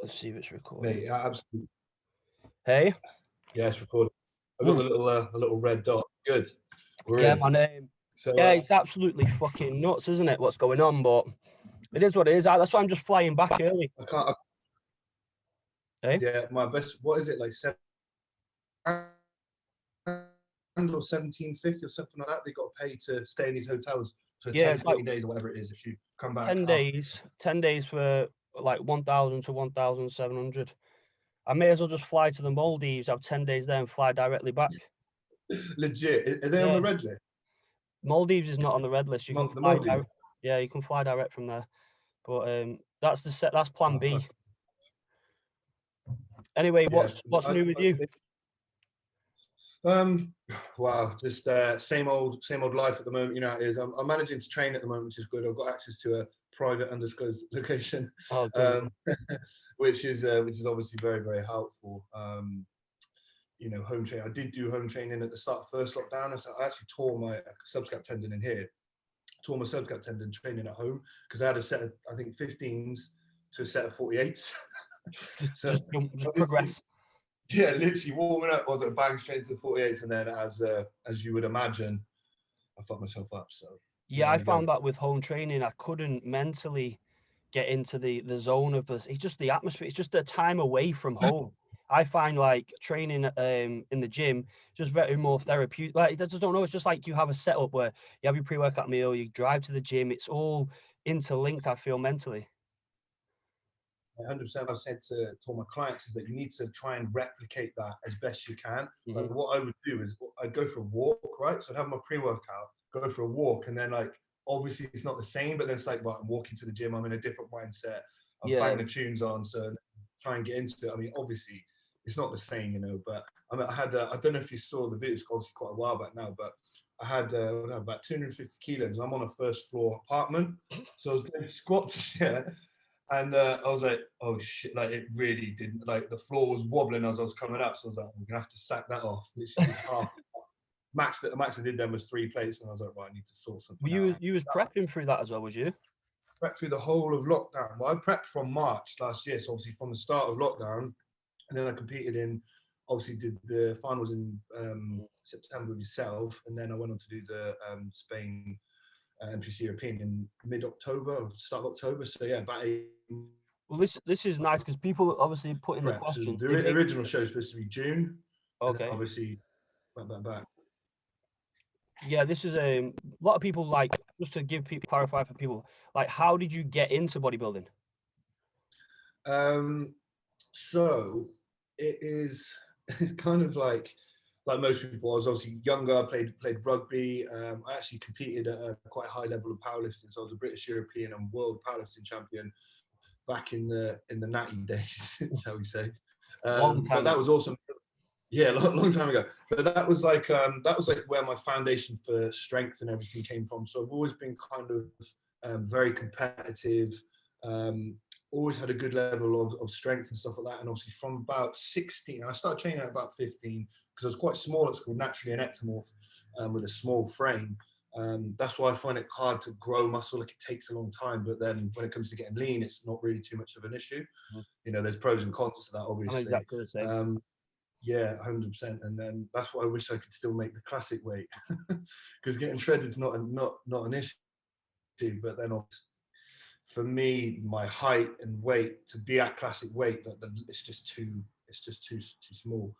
Let's see if it's recording. Mate, absolutely. Hey? Yeah, it's recording. I got the little red dot. Good. We're Yeah, in. my name. So, Yeah, it's absolutely fucking nuts, isn't it? What's going on? But it is what it is. That's why I'm just flying back early. I can't. Hey? Yeah, my best. What is it like? Or 1750 or something like that. They got to pay to stay in these hotels for Yeah, 10 it's 14 like days or whatever it is. If you come back 10 days. 10 days for like 1,000 to 1,700. I may as well just fly to the Maldives, have 10 days there, and fly directly back. Legit. Are they on Yeah. the red list? Maldives is not on the red list. You can The fly Maldives. yeah, you can fly direct from there. But that's that's plan B. Anyway, Yeah, what's new with you? Wow, just same old life at the moment. You know how it is. I'm managing to train at the moment, which is good. I've got access to a private undisclosed location, Oh, good. which is obviously very, very helpful. You know, home training. I did do home training at the start of first lockdown. I actually tore my subscap tendon in here. Tore my subscap tendon training at home because I had a set of, I think, 15s to a set of 48s. just progress. Yeah, literally warming up, was it bang straight to the 48s, and then as you would imagine, I fucked myself up. So yeah, I found that with home training, I couldn't mentally get into the zone of this. It's just the atmosphere. It's just the time away from home. I find like training in the gym just very more therapeutic. Like I just don't know. It's just like you have a setup where you have your pre-workout meal, you drive to the gym. It's all interlinked. I feel mentally. 100%. I've said to all my clients is that you need to try and replicate that as best you can. Mm-hmm. Like what I would do is I'd go for a walk, right? So I'd have my pre-workout, go for a walk, and then like obviously it's not the same, but then it's like, right, I'm walking to the gym, I'm in a different mindset. I'm banging the tunes on, so try and get into it. I mean, obviously it's not the same, you know, but I mean, I don't know if you saw the video, it's obviously quite a while back now, but I had about 250 kilos. I'm on a first floor apartment, so I was doing squats, yeah. And I was like, oh shit, like it really didn't, like the floor was wobbling as I was coming up. So I was like, I'm gonna have to sack that off. Literally half. Max I did then was 3 plates, and I was like, right, I need to sort something out. You was prepping through that as well, was you? Prepped through the whole of lockdown. Well, I prepped from March last year, so obviously from the start of lockdown, and then I competed in, obviously did the finals in September with yourself, and then I went on to do the Spain NPC European in mid-October or start of October. So yeah, about 8. Well, this is nice because people obviously put in the question. The original show is supposed to be June. Okay. Obviously, went back. Yeah, this is a lot of people like, just to give people, clarify for people, like how did you get into bodybuilding? So it is kind of like most people. I was obviously younger, played rugby. I actually competed at a quite high level of powerlifting. So I was a British, European, and world powerlifting champion back in the natty days, shall we say? But that was awesome. Yeah, long time ago. But that was like where my foundation for strength and everything came from. So I've always been kind of very competitive. Always had a good level of strength and stuff like that. And obviously from about 16, I started training at about 15 because I was quite small at school, naturally an ectomorph with a small frame. That's why I find it hard to grow muscle. Like it takes a long time, but then when it comes to getting lean, it's not really too much of an issue. You know, there's pros and cons to that, obviously. I'm exactly the same. Yeah, 100%. And then that's why I wish I could still make the classic weight, because getting shredded is not an issue. But then for me, my height and weight to be at classic weight, it's just too small.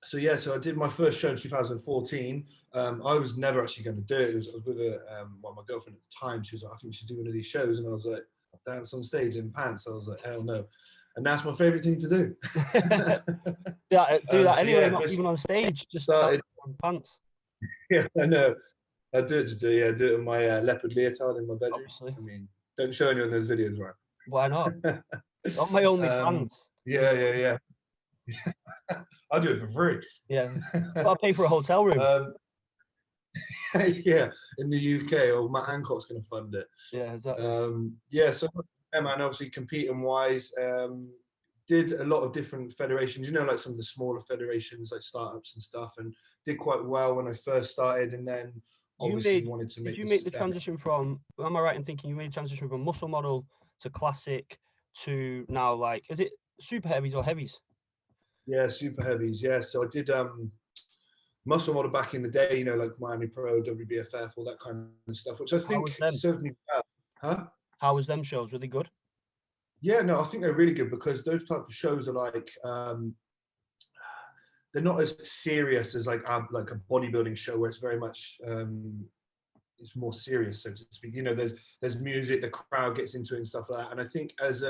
So yeah, so I did my first show in 2014. I was never actually going to do it. I was with my girlfriend at the time. She was like, I think we should do one of these shows, and I was like, I'll dance on stage in pants. I was like, hell no. And that's my favorite thing to do. Yeah, do that anyway, not even on stage, just started on pants. Yeah, I know. I do it do it in my leopard leotard in my bedroom. Obviously. I mean, don't show anyone those videos, right? Why not? It's on my OnlyFans. Yeah. I'll do it for free. Yeah, I'll pay for a hotel room. Yeah, in the UK, or Matt Hancock's going to fund it. Yeah, exactly. Yeah, so man, obviously competing wise, did a lot of different federations. You know, like some of the smaller federations, like startups and stuff, and did quite well when I first started. And then obviously wanted to make. Did you make the transition from? Am I right in thinking you made the transition from muscle model to classic to now, like, is it super heavies or heavies? Yeah, super heavies. Yeah, so I did muscle model back in the day, you know, like Miami Pro, WBFF, all that kind of stuff, which I How was think them? served me well. Huh? How was them shows? Were they good? Yeah, no, I think they're really good because those type of shows are like they're not as serious as like a bodybuilding show where it's very much it's more serious, so to speak. You know, there's music, the crowd gets into it and stuff like that. And I think as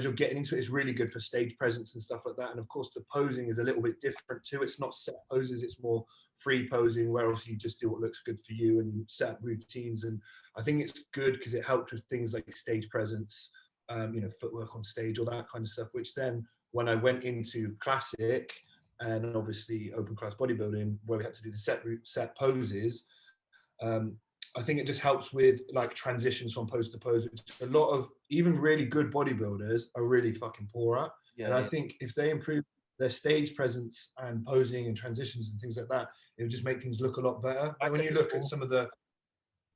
you're getting into it, it's really good for stage presence and stuff like that. And of course, the posing is a little bit different too. It's not set poses; it's more free posing, where else you just do what looks good for you and set up routines. And I think it's good because it helped with things like stage presence, you know, footwork on stage, all that kind of stuff. Which then, when I went into classic and obviously open class bodybuilding, where we had to do the set poses, I think it just helps with like transitions from pose to pose, which a lot of even really good bodybuilders are really fucking poor at. Yeah, And I yeah. think if they improve their stage presence and posing and transitions and things like that, it would just make things look a lot better. I Like when say you this look at all, some of the,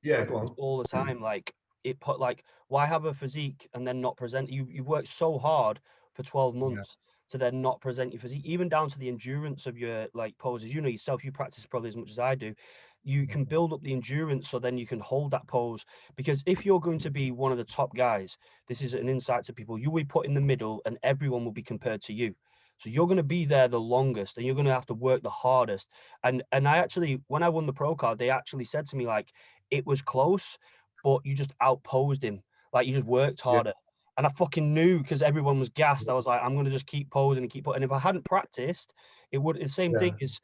yeah, I go say this on. all the time. Like, it put like, why have a physique and then not present? You worked so hard for 12 Yeah, months to then not present your physique, even down to the endurance of your like poses. You know yourself, you practice probably as much as I do. You can build up the endurance so then you can hold that pose. Because if you're going to be one of the top guys, this is an insight to people, you will be put in the middle and everyone will be compared to you. So you're going to be there the longest and you're going to have to work the hardest. And I actually, when I won the pro card, they actually said to me, like, it was close, but you just outposed him. Like, you just worked yeah, harder. And I fucking knew because everyone was gassed. I was like, I'm going to just keep posing and keep putting. And if I hadn't practiced, it would, the same thing yeah. is,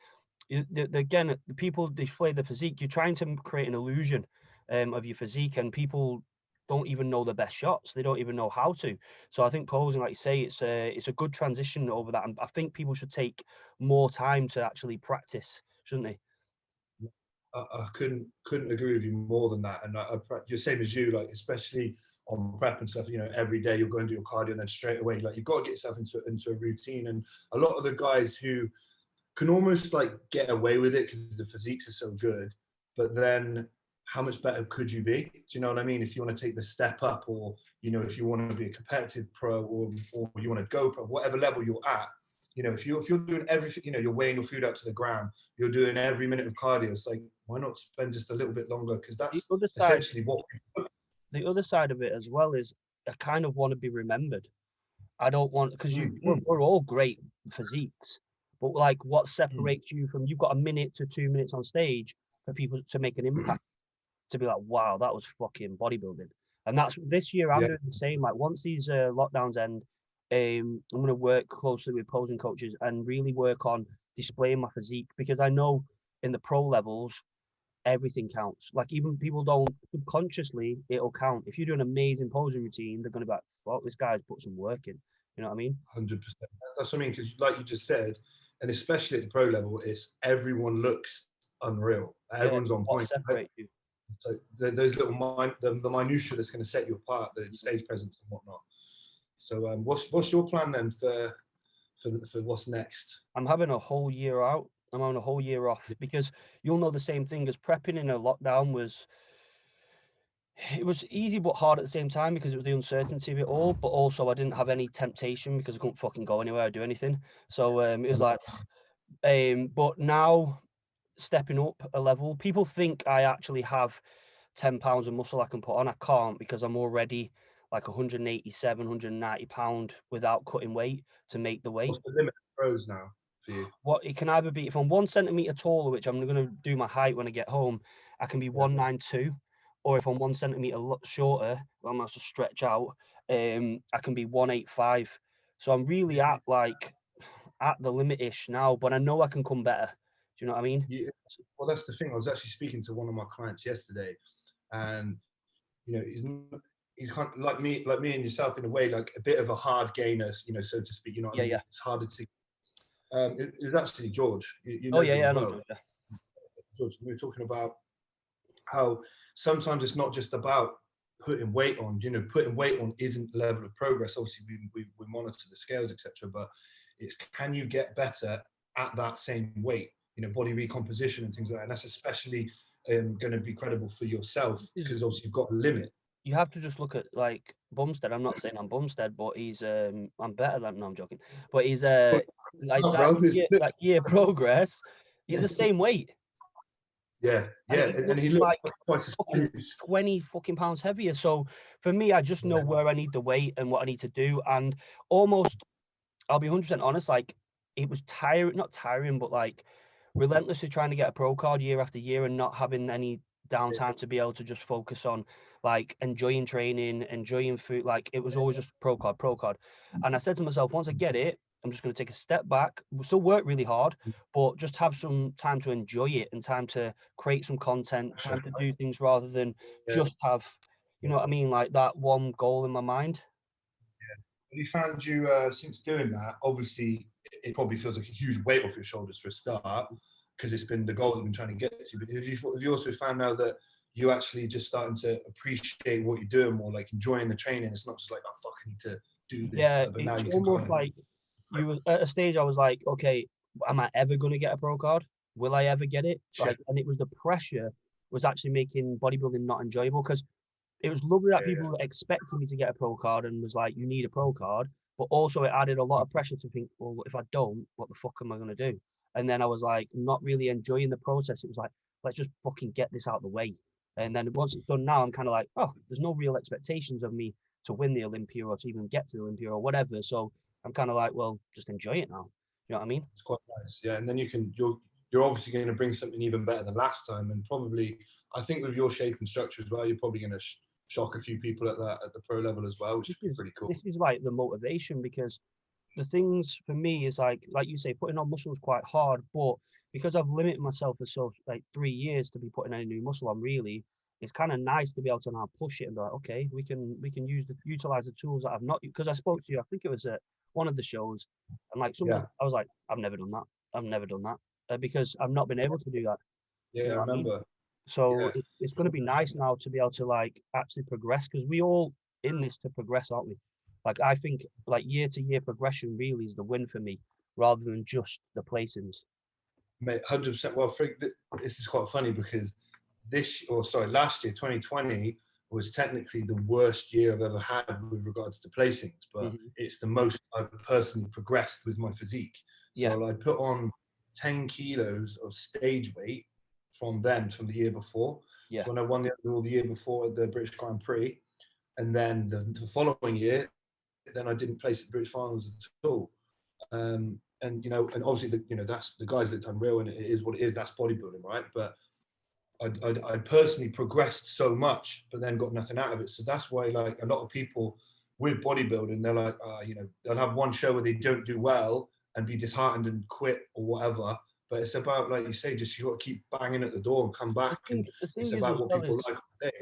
again, the people display the physique. You're trying to create an illusion of your physique, and people don't even know the best shots. They don't even know how to. So I think posing, like you say, it's a good transition over that. And I think people should take more time to actually practice, shouldn't they? I couldn't agree with you more than that. And you're same as you, like especially on prep and stuff. You know, every day you'll go and do your cardio, and then straight away, like you've got to get yourself into a routine. And a lot of the guys who can almost like get away with it because the physiques are so good, but then how much better could you be? Do you know what I mean? If you want to take the step up, or you know, if you want to be a competitive pro, or you want to go pro, whatever level you're at, you know, if you're doing everything, you know, you're weighing your food out to the gram, you're doing every minute of cardio. It's like, why not spend just a little bit longer? Because The that's other side, essentially what. the other side of it as well is I kind of want to be remembered. I don't want because Mm, mm, we're all great physiques, but like what mm. separates you from you've got a minute to 2 minutes on stage for people to make an impact, to be like, wow, that was fucking bodybuilding. And that's this year I'm Yeah, doing the same. Like once these lockdowns end, I'm going to work closely with posing coaches and really work on displaying my physique because I know in the pro levels everything counts. Like even people don't subconsciously, it'll count. If you do an amazing posing routine, they're going to be like, fuck, this guy's put some work in. You know what I mean? 100%. That's what I mean. Because like you just said, and especially at the pro level, it's everyone looks unreal. Yeah. Everyone's on What point. Right? separates you? So those little the minutia that's going to set you apart, the stage presence and whatnot. So what's your plan then for what's next? I'm having a whole year out. I'm having a whole year off because you'll know the same thing as prepping in a lockdown was it was easy but hard at the same time because it was the uncertainty of it all. But also I didn't have any temptation because I couldn't fucking go anywhere or do anything. So it was like but now stepping up a level, people think I actually have 10 pounds of muscle I can put on. I can't because I'm already like 187, 190 pound without cutting weight to make the weight. What's the limit of pros now for you? What it can either be if I'm 1 centimeter taller, which I'm going to do my height when I get home, I can be Yeah, 192, or if I'm 1 centimeter shorter, I'm going to stretch out. I can be 185. So I'm really at like at the limit ish now, but I know I can come better. Do you know what I mean? yeah. Well, that's the thing. I was actually speaking to one of my clients yesterday, and you know, he's kind of like me and yourself in a way, like a bit of a hard gainer, you know, so to speak. You know what I Yeah, mean? yeah. It's harder to. It was actually George. You Oh know yeah, yeah. George I know, well. Georgia. George, we were talking about how sometimes it's not just about putting weight on. You know, putting weight on isn't the level of progress. Obviously, we monitor the scales, etc. But it's can you get better at that same weight? You know, body recomposition and things like that. And that's especially going to be credible for yourself This is because obviously you've got a limit. you have to just look at like Bumstead. I'm not saying I'm Bumstead, but he's I'm better than no, I'm joking. But he's like Oh, bro, that year progress, he's the same weight. yeah, And yeah, he and looks he looked like twice the fucking size. 20 fucking pounds heavier. So for me, I just know Yeah, where I need the weight and what I need to do. And almost, I'll be 100% honest, like it was tiring, not tiring, but like relentlessly trying to get a pro card year after year and not having any downtime to be able to just focus on like enjoying training, enjoying food. Like it was always just pro card, pro card. And I said to myself, once I get it, I'm just going to take a step back. We'll still work really hard, but just have some time to enjoy it and time to create some content, sure. time to do things rather than Yeah, just have, you yeah. know what I mean? Like that one goal in my mind. Have you found you since doing that? Obviously, it probably feels like a huge weight off your shoulders for a start because it's been the goal you've been trying to get to. But have you also found now that you actually just starting to appreciate what you're doing more, like enjoying the training? It's not just like, oh fuck, I need to do this and Yeah, stuff. But now it's you can almost kind of like you were at a stage I was like, okay, am I ever going to get a pro card? Will I ever get it? yeah, Like, and it was the pressure was actually making bodybuilding not enjoyable because it was lovely that yeah, people were expecting me to get a pro card and was like, you need a pro card, but also it added a lot of pressure to think, well, if I don't, what the fuck am I going to do? And then I was like, not really enjoying the process. It was like, let's just fucking get this out of the way. And then once it's done now, I'm kind of like, oh, there's no real expectations of me to win the Olympia or to even get to the Olympia or whatever. So I'm kind of like, well, just enjoy it now. You know what I mean? it's quite nice. Yeah, and then you're obviously going to bring something even better than last time, and probably I think with your shape and structure as well, you're probably going to shock a few people at the pro level as well, which This would be is pretty cool. this is like the motivation because the things for me is like you say, putting on muscle is quite hard, but because I've limited myself for so like 3 years to be putting any new muscle on, really, it's kind of nice to be able to now push it and be like, okay, we can utilize the tools that I've not because I spoke to you, I think it was at one of the shows, and like someone Yeah, I was like, I've never done that, because I've not been able to do that. yeah, You I know what I mean? remember. So Yeah, it's going to be nice now to be able to like actually progress because we all in this to progress, aren't we? Like I think like year to year progression really is the win for me rather than just the placings. mate, 100%. Well, this is quite funny because last year, 2020 was technically the worst year I've ever had with regards to placings, but Hmm. it's the most I've personally progressed with my physique. Yeah, So I put on 10 kilos of stage weight from the year before. yeah. So when I won the year before at the British Grand Prix, and then the following year, then I didn't place at the British Finals at all. And and obviously that's the guys looked unreal, and it is what it is. That's bodybuilding, right? But I personally progressed so much, but then got nothing out of it. So that's why, like a lot of people with bodybuilding, they're like, they'll have one show where they don't do well and be disheartened and quit or whatever. But it's about, like you say, just you got to keep banging at the door and come The back, thing and the it's thing is about as what well people is like on the day.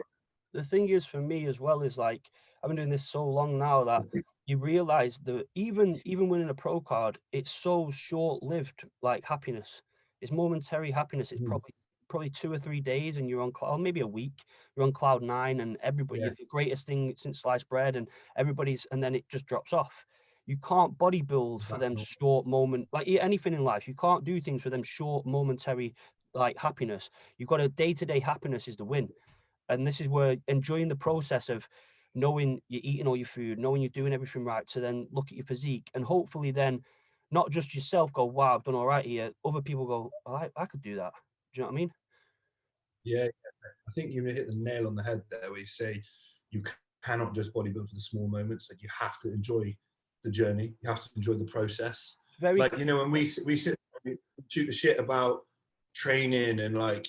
the thing is for me as well is like I've been doing this so long now that you realize that even winning a pro card, it's so short lived. Like happiness, it's momentary happiness. It's Mhm. probably 2 or 3 days, and you're on cloud, maybe a week. You're on cloud nine, and everybody, Yeah, you're the greatest thing since sliced bread, and everybody's, and then it just drops off. You can't bodybuild for back them to short moment, like anything in life. You can't do things for them short momentary like happiness. You've got a day to day happiness is the win. And this is where enjoying the process of knowing you're eating all your food, knowing you're doing everything right, to then look at your physique and hopefully then not just yourself go, wow, I've done all right here. Other people go, oh, I could do that. Do you know what I mean? yeah. I think you hit the nail on the head there, where you say you cannot just bodybuild for the small moments. Like you have to enjoy the journey. You have to enjoy the process. It's very Like when we sit we shoot the shit about training and like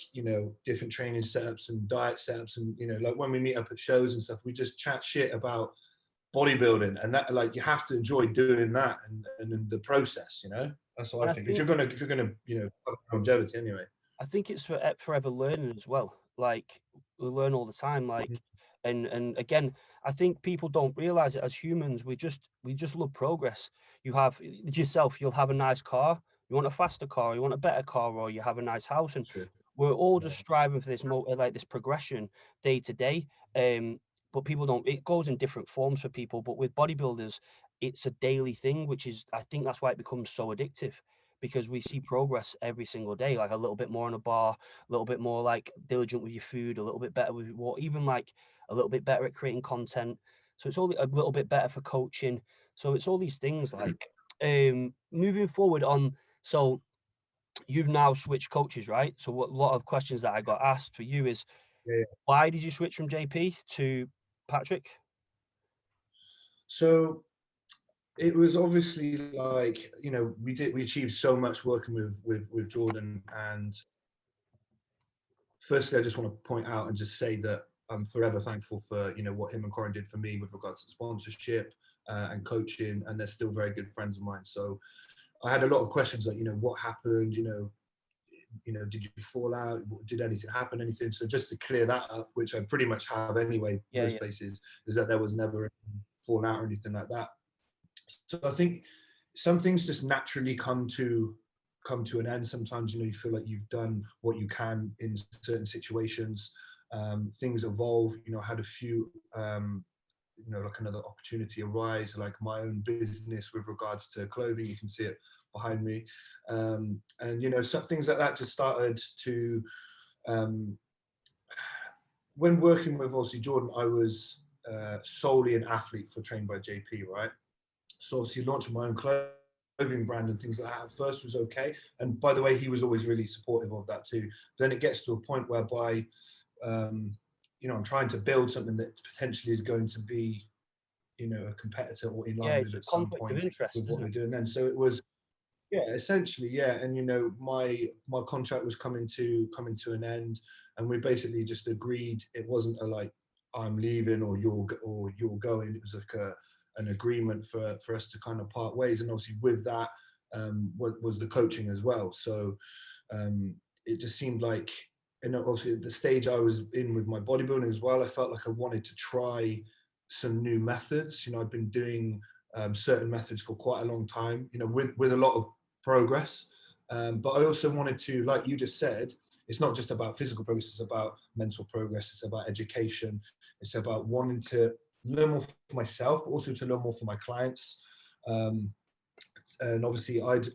different training setups and diet setups, and like when we meet up at shows and stuff, we just chat shit about bodybuilding, and that like you have to enjoy doing that and the process. That's what and I think. If you're gonna have longevity anyway. I think it's for forever learning as well. Like we learn all the time. Like, and again, I think people don't realize it as humans. We just love progress. You have yourself. You'll have a nice car. You want a faster car. You want a better car, or you have a nice house. And True. we're all Yeah. just striving for this like this progression day to day. But people don't. It goes in different forms for people. But with bodybuilders, it's a daily thing, which is I think that's why it becomes so addictive because we see progress every single day, like a little bit more on a bar, a little bit more like diligent with your food, a little bit better with what, even like a little bit better at creating content. So it's all a little bit better for coaching. So it's all these things like moving forward on. So you've now switched coaches, right? So what a lot of questions that I got asked for you is, Yeah. why did you switch from JP to Patrick? So it was obviously like, you know, we achieved so much working with Jordan. And firstly, I just want to point out and just say that I'm forever thankful for, you know, what him and Corin did for me with regards to sponsorship and coaching, and they're still very good friends of mine. So I had a lot of questions like, you know, what happened, did you fall out? Did anything happen? Anything? So just to clear that up, which I pretty much have anyway, Yeah, most places, is that there was never a fallout or anything like that. So I think some things just naturally come to an end. Sometimes, you know, you feel like you've done what you can in certain situations. Things evolve. You know, I had a few, like another opportunity arise, like my own business with regards to clothing. You can see it behind me. And, you know, some things like that just started to, when working with obviously Jordan, I was solely an athlete for Trained by JP, right? So obviously launching my own clothing brand and things like that at first was okay. And by the way, he was always really supportive of that too. Then it gets to a point whereby, I'm trying to build something that potentially is going to be, you know, a competitor or in yeah, line it's with a at some conflict of point interest, with what isn't we're it? doing then. So it was, yeah, essentially, yeah. And you know, my contract was coming to an end, and we basically just agreed. It wasn't a like I'm leaving or you're going. It was like an agreement for us to kind of part ways. And obviously, with that was the coaching as well. So it just seemed like, and obviously at the stage I was in with my bodybuilding as well, I felt like I wanted to try some new methods. You know, I've been doing certain methods for quite a long time, you know, with a lot of progress. But I also wanted to, like you just said, it's not just about physical progress, it's about mental progress, it's about education, it's about wanting to learn more for myself, but also to learn more for my clients. And obviously I'd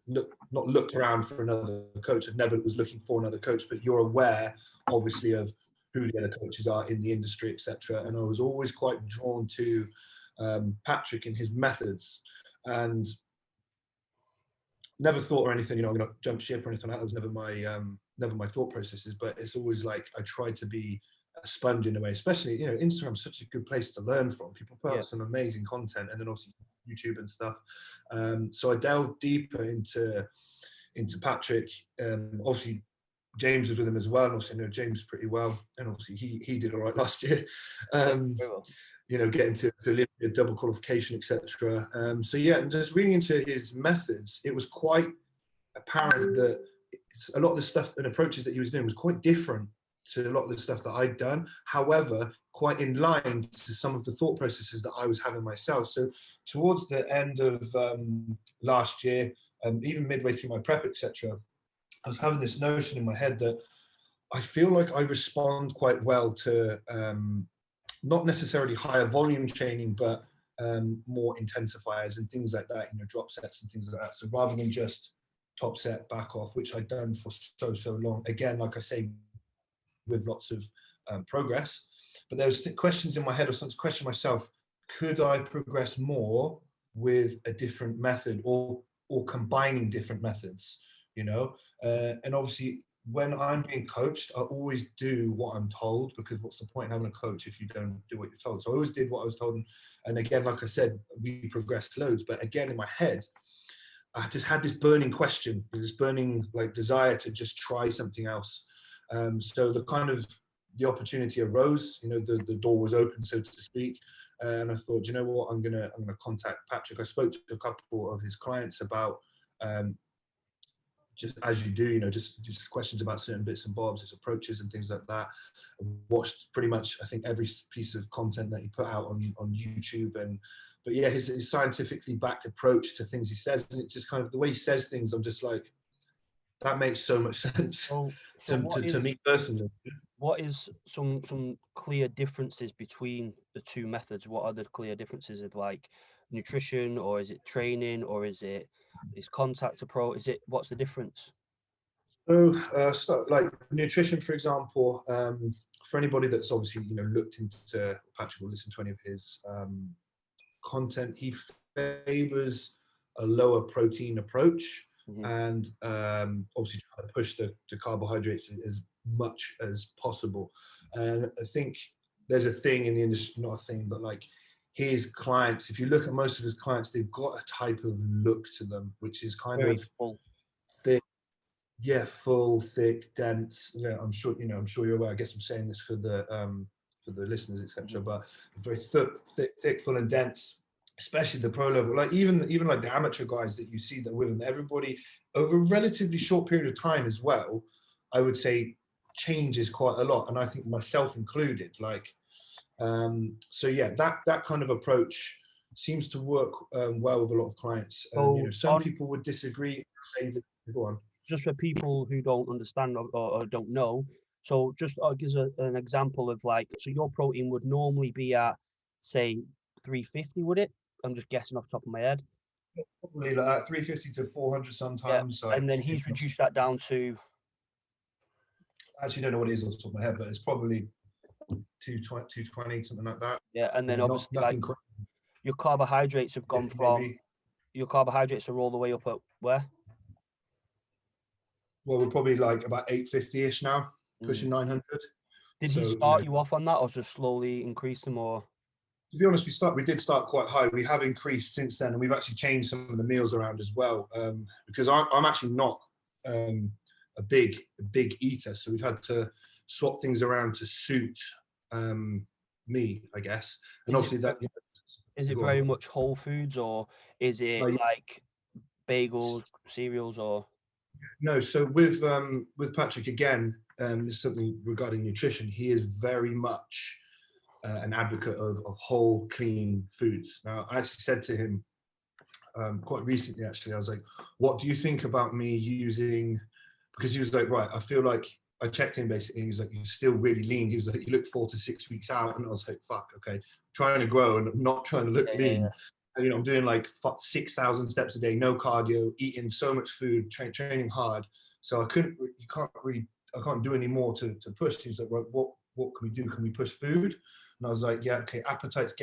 not looked around for another coach. I never was looking for another coach, but you're aware obviously of who the other coaches are in the industry, etc. And I was always quite drawn to Patrick and his methods, and never thought or anything, you know, I'm going to jump ship or anything like that. That was never my thought processes, but it's always like I try to be a sponge in a way, especially, you know, Instagram's such a good place to learn from. People put out some amazing content, and then obviously YouTube and stuff. So I delved deeper into Patrick. Obviously James was with him as well, and obviously I know James pretty well, and obviously he did all right last year. You know, getting to Olympia, double qualification, etc. So yeah, and just reading into his methods, it was quite apparent that a lot of the stuff and approaches that he was doing was quite different to a lot of the stuff that I'd done. However, quite in line to some of the thought processes that I was having myself. So towards the end of last year, even midway through my prep, etc., I was having this notion in my head that I feel like I respond quite well to not necessarily higher volume training, but more intensifiers and things like that, you know, drop sets and things like that. So rather than just top set, back off, which I'd done for so long, again, like I say, with lots of progress, but there was questions in my head, or something to question myself, could I progress more with a different method, or combining different methods, you know? And obviously, when I'm being coached, I always do what I'm told, because what's the point in having a coach if you don't do what you're told? So I always did what I was told. And again, like I said, we progressed loads, but again, in my head, I just had this burning question, this burning like desire to just try something else. So the opportunity arose, you know, the door was open, so to speak. And I thought, you know what, I'm gonna contact Patrick. I spoke to a couple of his clients about, just as you do, you know, just questions about certain bits and bobs, his approaches and things like that. I watched pretty much, I think, every piece of content that he put out on YouTube. But yeah, his scientifically backed approach to things he says, and it just kind of, the way he says things, I'm just like, that makes so much sense So to me personally. what is some clear differences between the two methods? What are the clear differences? Is it like nutrition, or is it training, or is it contact approach? What's the difference? So, stuff like nutrition, for example, for anybody that's obviously, looked into Patrick or listened to any of his content, he favors a lower protein approach, and obviously trying to push the carbohydrates as much as possible. And I think there's a thing in the industry, not a thing, but like his clients, if you look at most of his clients, they've got a type of look to them, which is kind Very of full. thick. Yeah, full, thick, dense. Yeah, I'm sure you're aware. I guess I'm saying this for the listeners, etc. But very thick, full, and dense. Especially the pro level, like even like the amateur guys that you see that with them, everybody over a relatively short period of time as well, I would say changes quite a lot, and I think myself included. Like, so yeah, that kind of approach seems to work well with a lot of clients. So Some people would disagree, say that. Go on. just for people who don't understand or don't know, so just gives an example of like, so your protein would normally be at, say, 350, would it? I'm just guessing off the top of my head. Probably like 350 to 400 Yeah, sometimes. and then he's reduced that down to. I actually don't know what it is off the top of my head, but it's probably 220, something like that. Yeah, and then obviously nothing like your carbohydrates have gone from. maybe. Your carbohydrates are all the way up at where? Well, we're probably like about 850-ish now, pushing 900. Did he start you off on that, or just slowly increase them, or? To be honest, we did start quite high. We have increased since then, and we've actually changed some of the meals around as well. Because I'm actually not a big eater, so we've had to swap things around to suit me, I guess. And obviously is it very much whole foods, or is it like bagels, cereals, or? No, so with Patrick again, this is something regarding nutrition. He is very much an advocate of whole, clean foods. Now, I actually said to him quite recently, actually, I was like, "What do you think about me using?" Because he was like, "Right, I feel like." I checked in basically, and he was like, "You're still really lean." He was like, "You look 4 to 6 weeks out," and I was like, "Fuck, okay, I'm trying to grow and I'm not trying to look lean." Yeah. And, I'm doing like 6,000 steps a day, no cardio, eating so much food, training hard. So I can't do any more to push. He was like, "Well, what can we do? Can we push food?" And I was like, "Yeah, okay, appetite's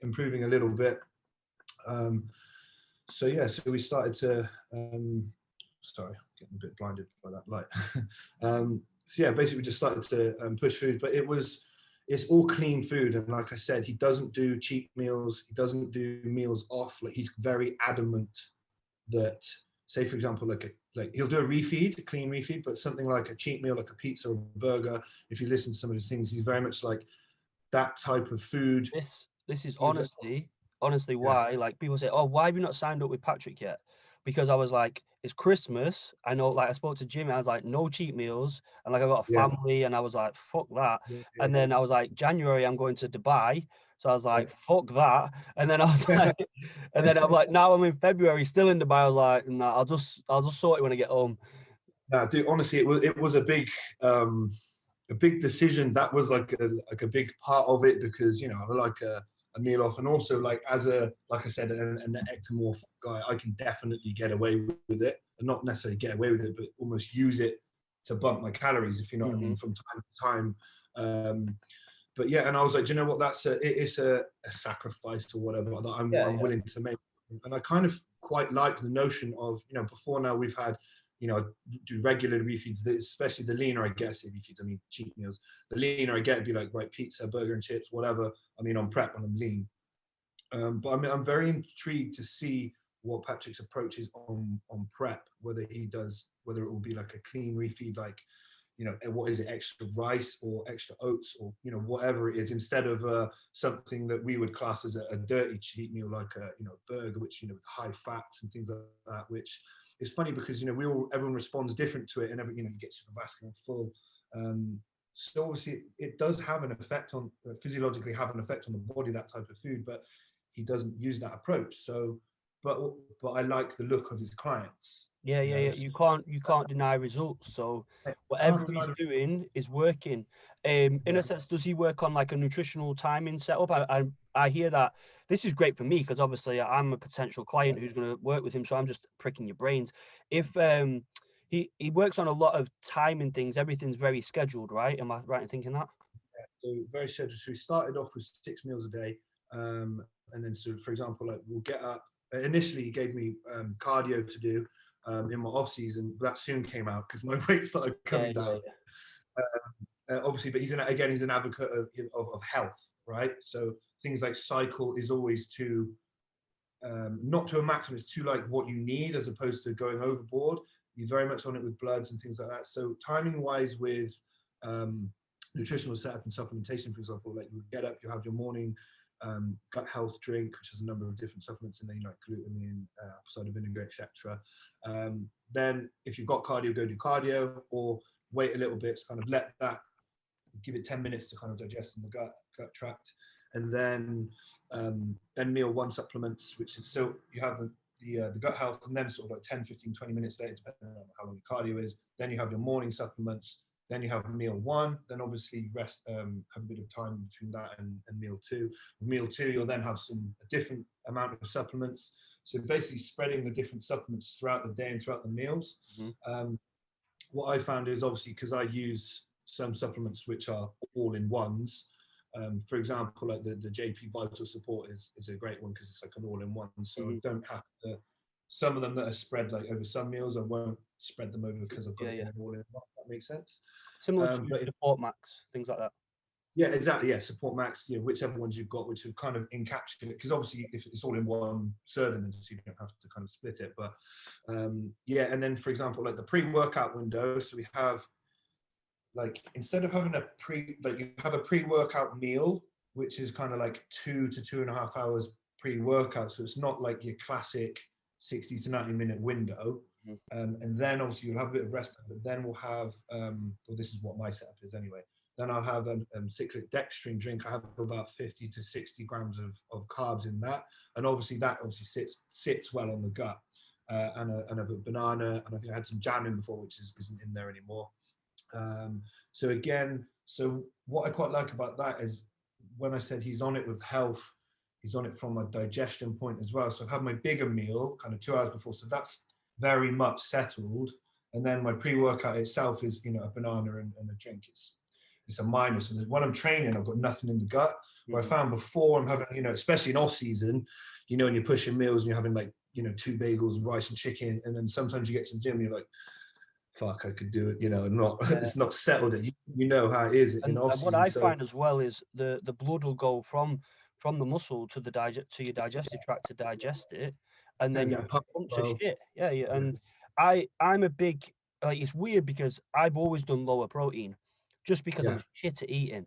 improving a little bit." So yeah, so we started to, sorry, getting a bit blinded by that light. So yeah, basically we just started to push food, but it's all clean food. And like I said, he doesn't do cheat meals. He doesn't do meals off. Like, he's very adamant that, say for example, like he'll do a clean refeed, but something like a cheat meal, like a pizza or a burger, if you listen to some of his things, he's very much like that type of food. This is honestly why, like, people say, "Oh, why have you not signed up with Patrick yet?" Because I was like, it's Christmas. I know, like, I spoke to Jimmy. I was like, no cheat meals, and like I got a family, and I was like, fuck that. And then I was like, January, I'm going to Dubai. So I was like, fuck that. And then I was like, and then I'm like, now I'm in February, still in Dubai. I was like, nah, I'll just sort it when I get home. No, dude, honestly, it was a big decision. That was like a big part of it, because I like a meal off, and also like like I said, an ectomorph guy, I can definitely get away with it, and not necessarily get away with it, but almost use it to bump my calories, if you know what I mean, from time to time. But yeah, and I was like, do you know what? It's a sacrifice or whatever that I'm willing to make, and I kind of quite like the notion of, before now we've had, do regular refeeds, especially the leaner I get, refeeds, I mean cheat meals. The leaner I get, it'd be like, right, pizza, burger and chips, whatever. I mean, on prep when I'm lean. But I mean, I'm very intrigued to see what Patrick's approach is on prep, whether it will be like a clean refeed, like, what is it, extra rice or extra oats, or, whatever it is, instead of something that we would class as a dirty cheat meal, like a, burger, which, with high fats and things like that, which is funny because, everyone responds different to it, and you get super vascular and full. So obviously it does have an effect on, physiologically have an effect on the body, that type of food, but he doesn't use that approach. So, but I like the look of his clients. Yeah. You can't deny results. So whatever he's doing is working. In a sense, does he work on like a nutritional timing setup? I hear that. This is great for me, because obviously I'm a potential client who's going to work with him. So I'm just pricking your brains. If he works on a lot of timing things, everything's very scheduled, right? Am I right in thinking that? So very scheduled. So we started off with 6 meals a day, and then so for example, like we'll get up. Initially, he gave me cardio to do in my off season. That soon came out because my weight started coming down. Obviously, but he's an advocate of health, right? So things like cycle is always to not to a maximum, it's to like what you need as opposed to going overboard. He's very much on it with bloods and things like that. So timing wise with nutritional setup and supplementation, for example, like you get up, you have your morning gut health drink, which has a number of different supplements in there, like glutamine, apple cider vinegar, etc. Then if you've got cardio, go do cardio, or wait a little bit to kind of let that, give it 10 minutes to kind of digest in the gut tract, and then meal one supplements, which is, so you have the gut health, and then sort of like 10, 15, 20 minutes later, depending on how long your cardio is, then you have your morning supplements, then you have meal one, then obviously rest, have a bit of time between that and meal two. With meal two, you'll then have a different amount of supplements. So basically spreading the different supplements throughout the day and throughout the meals. What I found is obviously, because I use some supplements which are all in ones. For example, like the JP Vital Support is a great one because it's like an all in one. So I don't have to, some of them that are spread like over some meals, I won't spread them over because I've got it all in one. If that makes sense. Similar to Support Max, things like that. Yeah, exactly. Yeah, Support Max, whichever ones you've got, which have kind of encapsulated, because obviously if it's all in one serving, then you don't have to kind of split it. But yeah, and then for example, like the pre-workout window, so we have, like, instead of having you have a pre-workout meal, which is kind of like 2 to 2.5 hours pre-workout. So it's not like your classic 60 to 90-minute window. And then obviously you'll have a bit of rest, but then we'll have, well, this is what my setup is anyway. Then I'll have a cyclic dextrin drink. I have about 50 to 60 grams of carbs in that. And obviously that sits well on the gut. And a banana, and I think I had some jam in before, which isn't in there anymore. So again, what I quite like about that is when I said he's on it with health, he's on it from a digestion point as well. So I've had my bigger meal kind of 2 hours before, so that's very much settled. And then my pre-workout itself is, a banana and a drink. It's a minor. So when I'm training, I've got nothing in the gut. Where I found before, I'm having, especially in off season, when you're pushing meals and you're having like, 2 bagels and rice and chicken, and then sometimes you get to the gym and you're like, fuck, I could do it, it's not settled. You know how it is in off season. And what I find as well is the blood will go from the muscle to your digestive tract to digest it, and then you pump to shit. Yeah. And I'm a big, like, it's weird because I've always done lower protein, just because I'm shit at eating.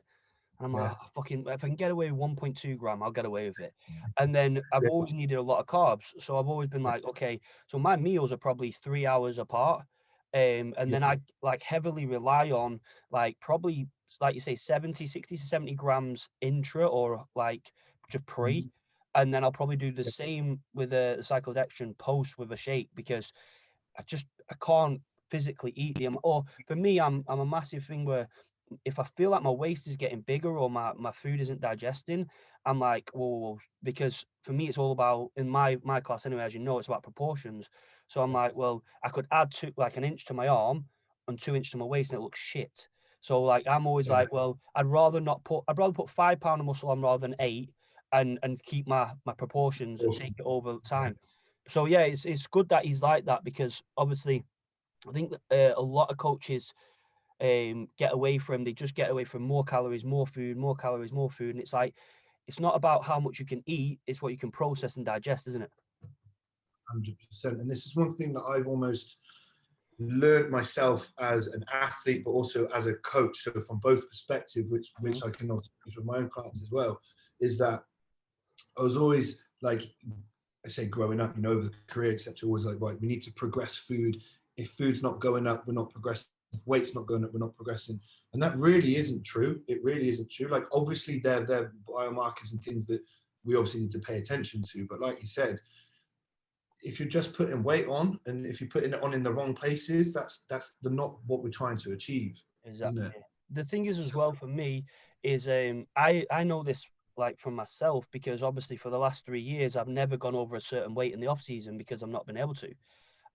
And I'm like, fucking, if I can get away with 1.2 gram, I'll get away with it. And then I've always needed a lot of carbs. So I've always been like, okay, so my meals are probably 3 hours apart. And then I like heavily rely on like probably, like you say, 60 to 70 grams intra or like to pre. And then I'll probably do the same with a cyclodextrin post with a shake, because I can't physically eat them. Or for me, I'm a massive thing where if I feel like my waist is getting bigger or my food isn't digesting, I'm like, whoa, because for me, it's all about, in my class anyway, as you know, it's about proportions. So I'm like, well, I could add like an inch to my arm and 2 inches to my waist and it looks shit. So like, I'm always like, well, I'd rather put 5 pounds of muscle on rather than 8 and keep my proportions and take it over time. So yeah, it's good that he's like that, because obviously I think that a lot of coaches get away from more calories, more food, more calories, more food. And it's like, it's not about how much you can eat, it's what you can process and digest, isn't it? 100%. And this is one thing that I've almost learned myself as an athlete, but also as a coach. So from both perspectives, which I can also use with my own clients as well, is that I was always like, I say growing up, over the career, etc., always like, right, we need to progress food. If food's not going up, we're not progressing. If weight's not going up, we're not progressing. And that really isn't true. It really isn't true. Like, obviously, they're biomarkers and things that we obviously need to pay attention to. But like you said, if you're just putting weight on, and if you're putting it on in the wrong places, that's not what we're trying to achieve. Exactly. Isn't it? The thing is as well for me is I know this like from myself, because obviously for the last 3 years I've never gone over a certain weight in the off season because I've not been able to,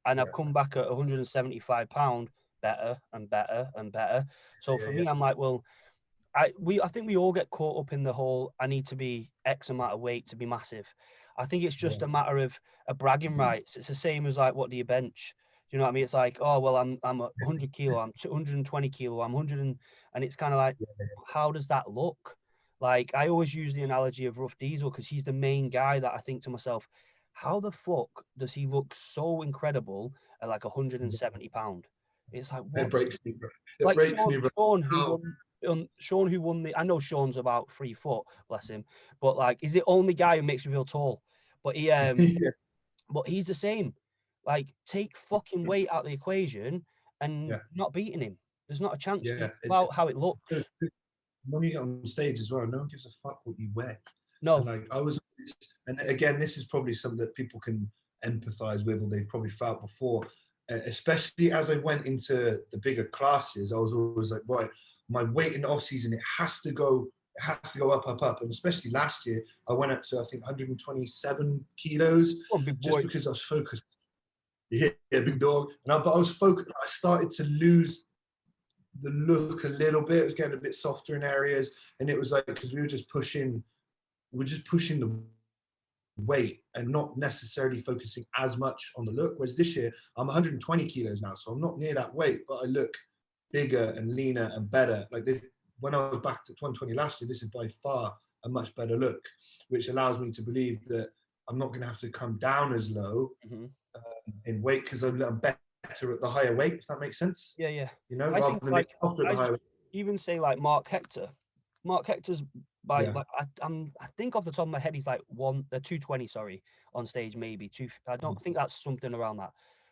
and I've come back at 175 pound better and better and better. So for me, I'm like, well, I think we all get caught up in the whole, I need to be X amount of weight to be massive. I think it's just Yeah. a matter of a bragging rights. It's the same as like, what do you bench? Do you know what I mean? It's like, oh well, I'm 100 kilo, I'm 220 kilo, I'm 100 and it's kind of like, how does that look? Like, I always use the analogy of Rough Diesel because he's the main guy that I think to myself, how the fuck does he look so incredible at like 170 pound? It's like, It what? breaks me, bro. It Like breaks me, bro. How- Sean who won the, I know Sean's about 3 foot, bless him, but like he's the only guy who makes me feel tall. But yeah, but he's the same. Like, take fucking weight out of the equation and yeah, not beating him. There's not a chance. yeah. It's about how it It- looks. when you get on stage as well, no one gives a fuck what you wear. And No. like and again, this is probably something that people can empathize with, or they've probably felt before. Especially as I went into the bigger classes, I was always like, right, my weight in the off season, it has to go up, up, up. And especially last year, I went up to I think 127 kilos, Come on, big just boy. because I was focused. Yeah, big dog. But I was focused. I started to lose the look a little bit. It was getting a bit softer in areas, and it was like because we were just pushing the weight and not necessarily focusing as much on the look. Whereas this year, I'm 120 kilos now, so I'm not near that weight, but I look bigger and leaner and better. Like this, when I was back to 120 last year, this is by far a much better look, which allows me to believe that I'm not going to have to come down as low Mm-hmm. in weight because I'm better at the higher weight, if that makes sense. Yeah, yeah. You know, I rather think than being like softer at I the higher just weight. even say like Mark Hector. Mark Hector's by Yeah. like I think off the top of my head he's like 220, sorry, on stage, maybe two. I don't think that's something around that,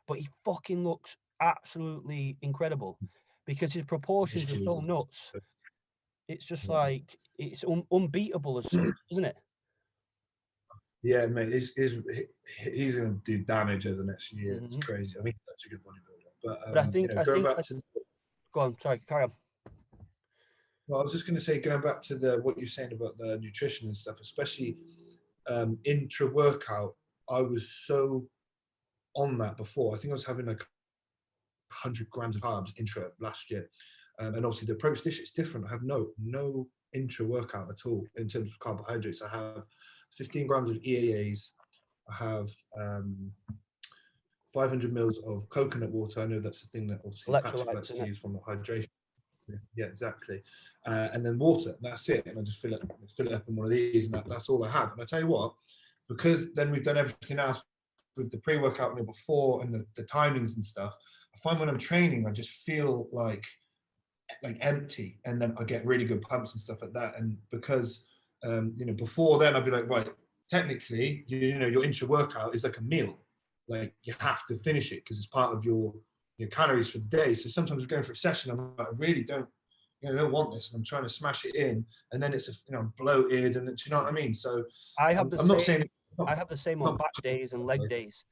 but he fucking looks absolutely incredible because his proportions are so nuts. It's just Yeah. like it's unbeatable as such, isn't it? Yeah, mate, he's going to do damage over the next few years. It's Mm-hmm. crazy. I mean, that's a good bodybuilder. But But going back to, go on, sorry, carry on. well, I was just going to say, going back to what you're saying about the nutrition and stuff, especially intra workout. I was so on that before. I think I was having like 100 grams of carbs intra last year, and obviously the approach this year is different. I have no intra workout at all in terms of carbohydrates. I have 15 grams of EAAs. I have 500 mils of coconut water. I know that's the thing that obviously Patrick likes Electrolytes, to innit? use from hydration. Yeah, exactly. And then water. And that's it. And I just fill it up in one of these, and that's all I have. And I tell you what, because then we've done everything else with the pre-workout meal before and the timings and stuff. I find when I'm training, I just feel like empty, and then I get really good pumps and stuff like that. And because before then I'd be like, right, technically, your intra workout is like a meal. Like you have to finish it because it's part of your calories for the day. So sometimes we're going for a session, I'm like, I really don't want this, and I'm trying to smash it in, and then it's I'm bloated, and do you know what I mean? So I have the I'm not same. saying I have the same on not, back days and leg days.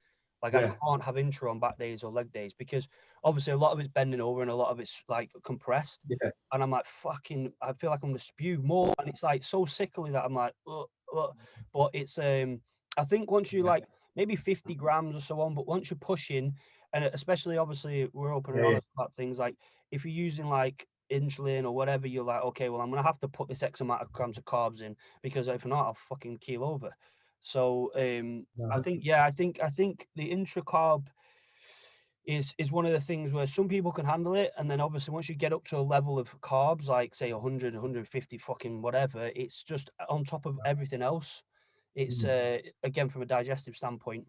Like I yeah, can't have intro on back days or leg days because obviously a lot of it's bending over and a lot of it's like compressed. yeah, And I'm like, fucking, I feel like I'm gonna spew more. And it's like so sickly that I'm like, ugh, ugh. But it's I think once you yeah, like maybe 50 grams or so on, but once you're pushing, and especially obviously we're open and yeah, honest about things like if you're using like insulin or whatever, you're like, okay, well, I'm gonna have to put this X amount of grams of carbs in because if not, I'll fucking keel over. So I no, think, yeah, I think the intra carb is one of the things where some people can handle it, and then obviously once you get up to a level of carbs like say 100, 150 fucking whatever, it's just on top of everything else. It's again from a digestive standpoint.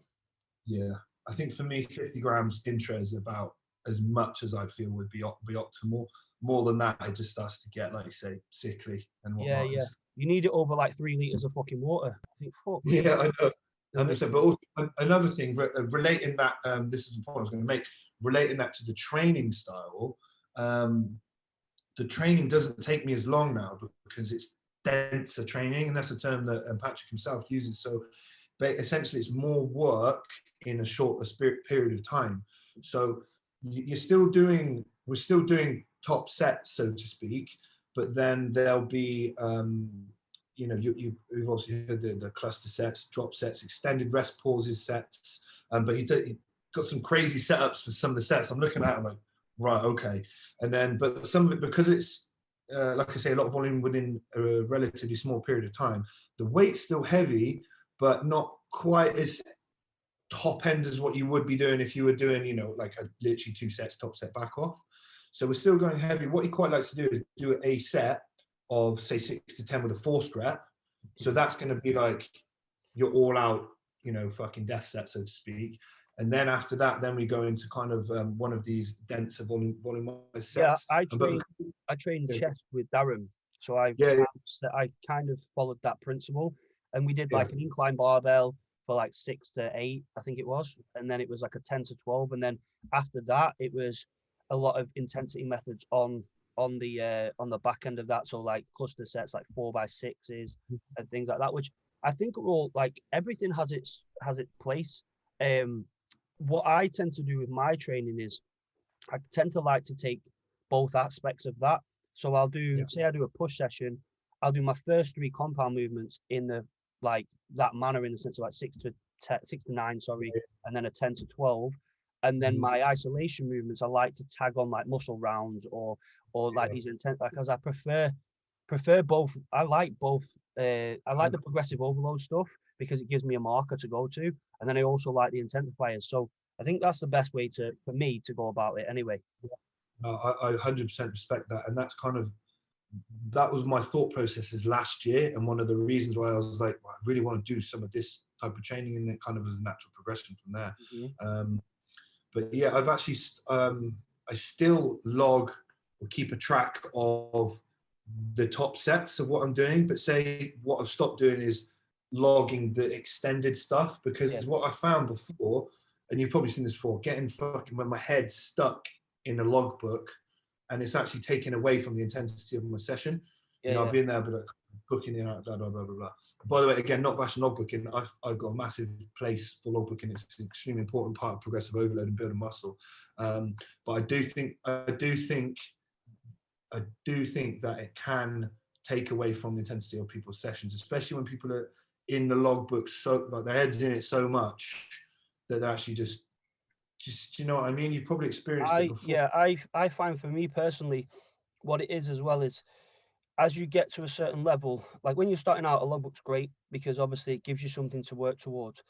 yeah. I think for me, 50 grams intra is about as much as I feel would be optimal. More than that, it just starts to get, like you say, sickly and Yeah, whatnot. yeah. You need it over like 3 liters of fucking water. I think fuck me. Yeah, I know. Does it? 100%. But also, another thing, relating that, this is the point I was going to make, relating that to the training style. The training doesn't take me as long now because it's denser training, and that's a term that Patrick himself uses. So, but essentially, it's more work in a shorter period of time. So we're still doing top sets, so to speak, but then there'll be you've obviously heard the cluster sets, drop sets, extended rest pauses sets, but he got some crazy setups for some of the sets I'm looking at. I'm like, right, okay. And then, but some of it, because it's like I say, a lot of volume within a relatively small period of time. The weight's still heavy, but not quite as top end as what you would be doing if you were doing, you know, like literally 2 sets, top set, back off. So we're still going heavy. What he quite likes to do is do a set of, say, 6 to 10 with a forced rep. So that's going to be like your all out, you know, fucking death set, so to speak. And then after that, then we go into kind of one of these denser volume sets. Yeah, But I trained yeah, chest with Darren, so yeah, I kind of followed that principle, and we did yeah, like an incline barbell for like 6 to 8, I think it was, and then it was like a 10 to 12, and then after that it was a lot of intensity methods on the back end of that, so like cluster sets like 4x6s and things like that, which I think are all like everything has its place. What I tend to do with my training is I tend to like to take both aspects of that. So I'll do, yeah, say I do a push session, I'll do my first 3 compound movements in the like that manner, in the sense of like 6 to 9, sorry, and then a 10 to 12. And then mhm, my isolation movements, I like to tag on like muscle rounds or like yeah, these intense, because I prefer both. I like both. I like the progressive overload stuff because it gives me a marker to go to, and then I also like the intensifiers. So I think that's the best way for me to go about it anyway. I 100% respect that, and that's kind of, that was my thought processes last year, and one of the reasons why I was like, well, I really want to do some of this type of training, and it kind of was a natural progression from there. Mhm. But yeah, I've actually I still log or keep a track of the top sets of what I'm doing, but say what I've stopped doing is logging the extended stuff, because Yeah, what I found before, and you've probably seen this before, getting fucking when my head's stuck in a logbook, and it's actually taken away from the intensity of my session. yeah, You know, I'll yeah. be in there, but like booking in, blah blah blah blah blah. By the way, again, not bashing logbooking. I've got a massive place for logbooking. It's an extremely important part of progressive overload and building muscle. But I do think that it can take away from the intensity of people's sessions, especially when people are in the logbook, so like their heads in it so much that they're actually just you know what I mean? You've probably experienced it before. I find for me personally, what it is as well is as you get to a certain level, like when you're starting out, a logbook's great because obviously it gives you something to work towards.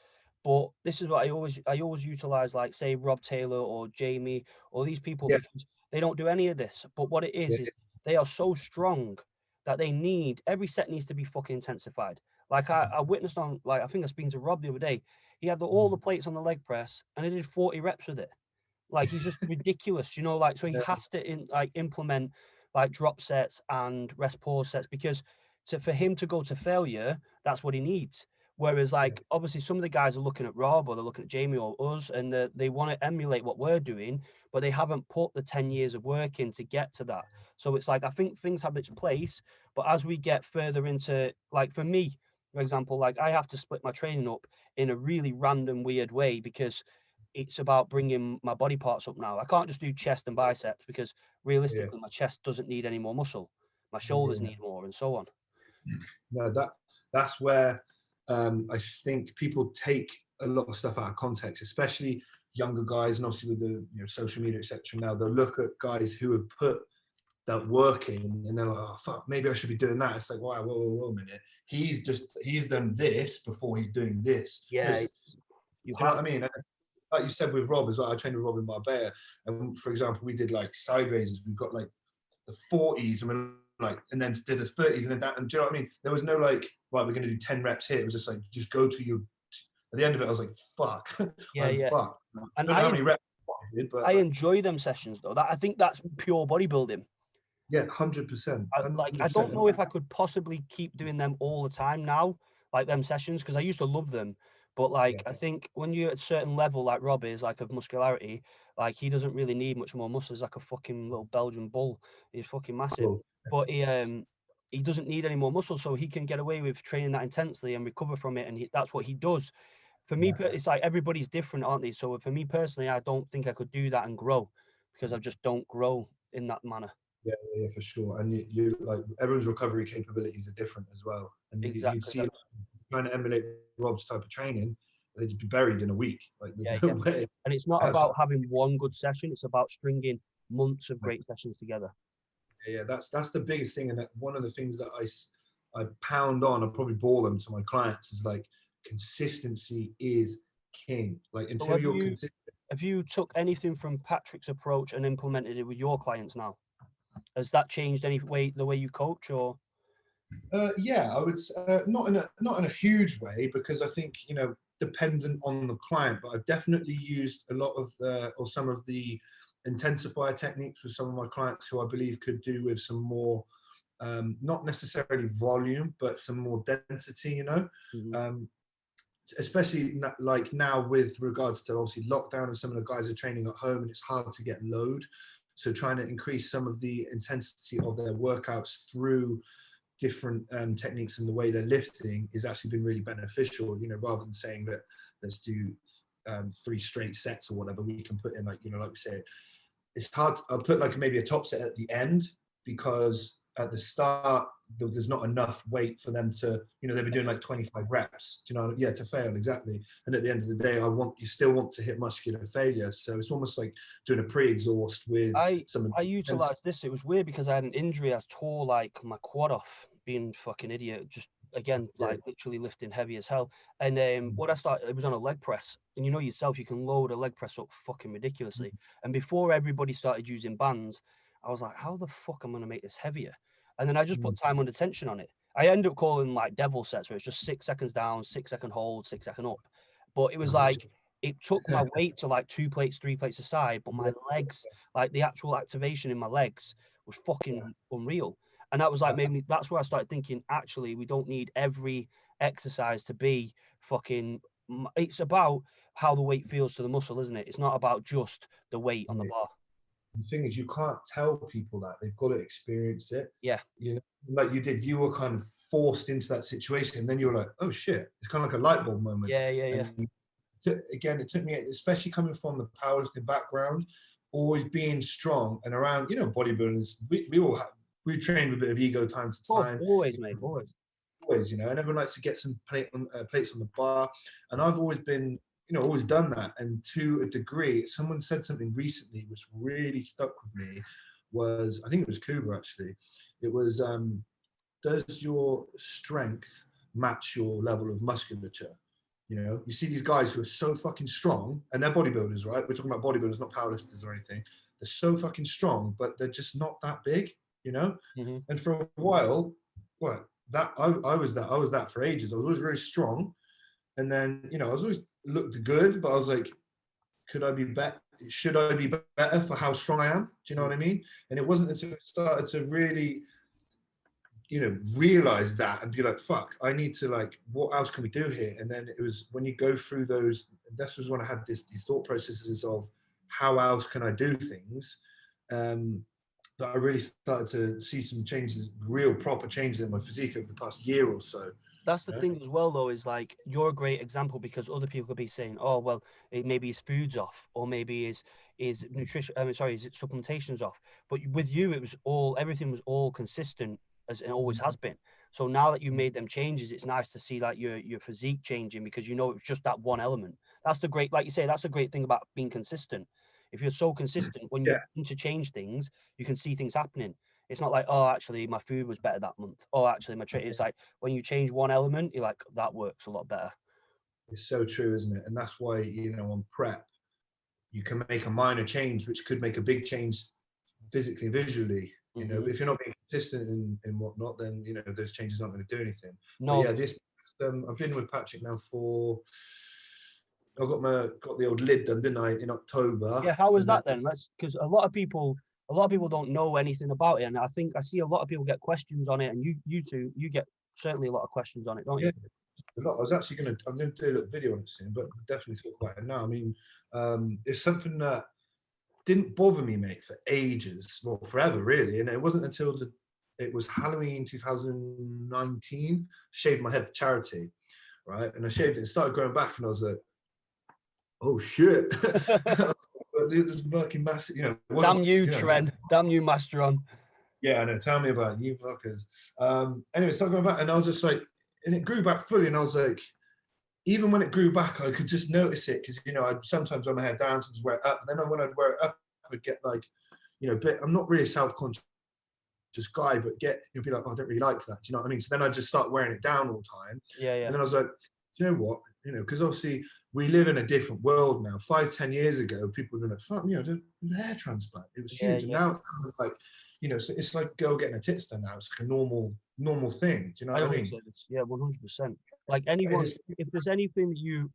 But this is what I always utilize, like say Rob Taylor or Jamie or these people, Yeah, because they don't do any of this. But what it yeah, is they are so strong that they need every set needs to be fucking intensified. Like I witnessed on, like I think I was speaking to Rob the other day. He had all the plates on the leg press and he did 40 reps with it. Like he's just ridiculous, you know. Like so, he yeah, has to implement like drop sets and rest pause sets because for him to go to failure, that's what he needs. Whereas yeah, like obviously some of the guys are looking at Rob or they're looking at Jamie or us, and they want to emulate what we're doing, but they haven't put the 10 years of work in to get to that. So it's like I think things have its place, but as we get further into, like for me, for example, like I have to split my training up in a really random, weird way because it's about bringing my body parts up now. I can't just do chest and biceps because yeah. realistically, my chest doesn't need any more muscle. My shoulders Yeah. need more, and so on. No, that's where I think people take a lot of stuff out of context, especially younger guys, and obviously with the social media, etc. Now they'll look at guys who have put that work in, and they're like, "Oh fuck, maybe I should be doing that." It's like, wow, whoa, a minute. He's done this before he's doing this. Yeah, Whereas, you you know have what I mean? And like you said with Rob as well, I trained with Rob in Marbella, and for example, we did like side raises. We've got like the 40s, and we're like, and then did the 30s, and then that, and do you know what I mean? There was no like, right, we're going to do 10 reps here. It was just like, just go to your. At the end of it, I was like, fuck, yeah, I'm yeah. fucked. I And don't know how many reps I did, but I like, enjoy them sessions though. That I think that's pure bodybuilding. yeah, 100%, I don't 100%. know if I could possibly keep doing them all the time now, like them sessions, because I used to love them. But like Yeah, I think when you're at a certain level, like Rob is, like of muscularity, like he doesn't really need much more muscle. He's like a fucking little Belgian bull. He's fucking massive. cool. But he doesn't need any more muscle, so he can get away with training that intensely and recover from it. And that's what he does. For me, Yeah, it's like everybody's different, aren't they? So for me personally, I don't think I could do that and grow because I just don't grow in that manner. yeah, for sure. And you like everyone's recovery capabilities are different as well. And you'd Exactly. see like, trying to emulate Rob's type of training, they'd just be buried in a week. Like there's Yeah, no yeah. way. And it's not Absolutely. about having one good session, it's about stringing months of great sessions together. Yeah, that's the biggest thing, and that one of the things that I pound on, I probably bore them to my clients, is like consistency is king. Like So until you're consistent. have you took anything from Patrick's approach and implemented it with your clients now? Has that changed any way the way you coach, or? Yeah, I would not in a huge way, because I think, you know, dependent on the client, but I've definitely used a lot of or some of the intensifier techniques with some of my clients who I believe could do with some more, not necessarily volume, but some more density, you know. Mhm. Um, Especially like now with regards to obviously lockdown, and some of the guys are training at home and it's hard to get load. So trying to increase some of the intensity of their workouts through different techniques and the way they're lifting is actually been really beneficial. You know, rather than saying that let's do 3 straight sets or whatever, we can put in, like, you know, like we say, it's hard. I'll put like maybe a top set at the end, because at the start there's not enough weight for them to, you know, they'll be doing like 25 reps, you know, yeah, to fail, exactly. And at the end of the day, you still want to hit muscular failure. So it's almost like doing a pre-exhaust with I some. I utilized this. It was weird because I had an injury. I tore like my quad off, being fucking idiot. Just again, Yeah. like literally lifting heavy as hell. And what I started, it was on a leg press. And you know yourself, you can load a leg press up fucking ridiculously. And before everybody started using bands, I was like, how the fuck am I gonna make this heavier? And then I just put time under tension on it. I ended up calling like devil sets, where it's just 6 seconds down, 6 second hold, 6 second up. But it was like it took my weight to like 2 plates, 3 plates aside, but my legs, like the actual activation in my legs was Yeah. fucking unreal. And that was like That's, maybe that's where I started thinking, actually, we don't need every exercise to be fucking. It's about how the weight feels to the muscle, isn't it? It's not about just the weight on the bar. the thing is, you can't tell people that, they've got to experience it. Yeah. You know, like you did, you were kind of forced into that situation, and then you're like, oh shit, it's kind of like a light bulb moment. Yeah, yeah, yeah. And again, it took me, especially coming from the powerlifting background, always being strong and around, you know, bodybuilders, we all have, we train with a bit of ego time to Oh, time. always, mate, always. Always, you know, and everyone likes to get some plates on the bar, and I've always been, you know, always done that. And to a degree, someone said something recently which really stuck with me. Was, I think it was Kuba actually. It was, does your strength match your level of musculature? You know, you see these guys who are so fucking strong, and they're bodybuilders, right? We're talking about bodybuilders, not powerlifters or anything. They're so fucking strong, but they're just not that big, you know. Mm-hmm. And for a while, well, that I was that for ages. I was always very strong, and then, you know, I was always looked good, but I was like, could I be better? Should I be better for how strong I am? Do you know what I mean? And it wasn't until I started to really, you know, realize that and be like, fuck, I need to, like, what else can we do here? And then it was when you go through those, this was when I had these thought processes of how else can I do things, that I really started to see some changes, real proper changes in my physique over the past year or so. That's the thing as well, though, is like you're a great example because other people could be saying, "Oh, well, maybe his food's off, or maybe his nutrition. I mean, sorry, his supplementation's off." But with you, it was all everything was all consistent as it always has been. So now that you made them changes, it's nice to see like your physique changing because you know it's just that one element. That's the great, like you say, that's the great thing about being consistent. If you're so consistent, when you Yeah, interchange things, you can see things happening. It's not like, oh, actually, my food was better that month. Oh, actually, my training. It's like when you change one element, you're like, that works a lot better. it's so true, isn't it? And that's why, you know, on prep, you can make a minor change, which could make a big change physically, visually. You know, Mm-hmm. if you're not being consistent in whatnot, then, you know, those changes aren't going to do anything. But No, yeah, this I've been with Patrick now for. I got the old lid done, didn't I, in October? yeah. How was And then that then? Let's because a lot of people don't know anything about it, and I think I see a lot of people get questions on it, and you two, you get certainly a lot of questions on it, don't you? yeah, a lot. I'm gonna do a little video on it soon, but definitely talk about it now. I mean, it's something that didn't bother me, mate, for ages, well, forever, really. And it wasn't until it was Halloween 2019, shaved my head for charity, right? And I shaved it, and started growing back, and I was like, oh shit. This fucking massive, you know, it wasn't, Damn you, you know, Trent. Damn you, Masteron. yeah, I know, tell me about it, you fuckers. Anyway, started going back, and I was just like, and it grew back fully, and I was like, even when it grew back, I could just notice it because, you know, I'd sometimes wear my hair down, sometimes wear it up. And then when I'd wear it up, I'd get like, you know, I'm not really self-conscious just guy, but you'll be like, oh, I don't really like that. Do you know what I mean? So then I just start wearing it down all the time. Yeah, yeah. And then I was like, you know what? You know, because obviously we live in a different world now. 5-10 years ago, people were like, fuck, you know, the hair transplant. It was huge. And now it's kind of like, you know, so it's like girl getting a tits done now. It's like a normal thing. Do you know what I mean? Yeah, 100%. Like anyone, if there's anything that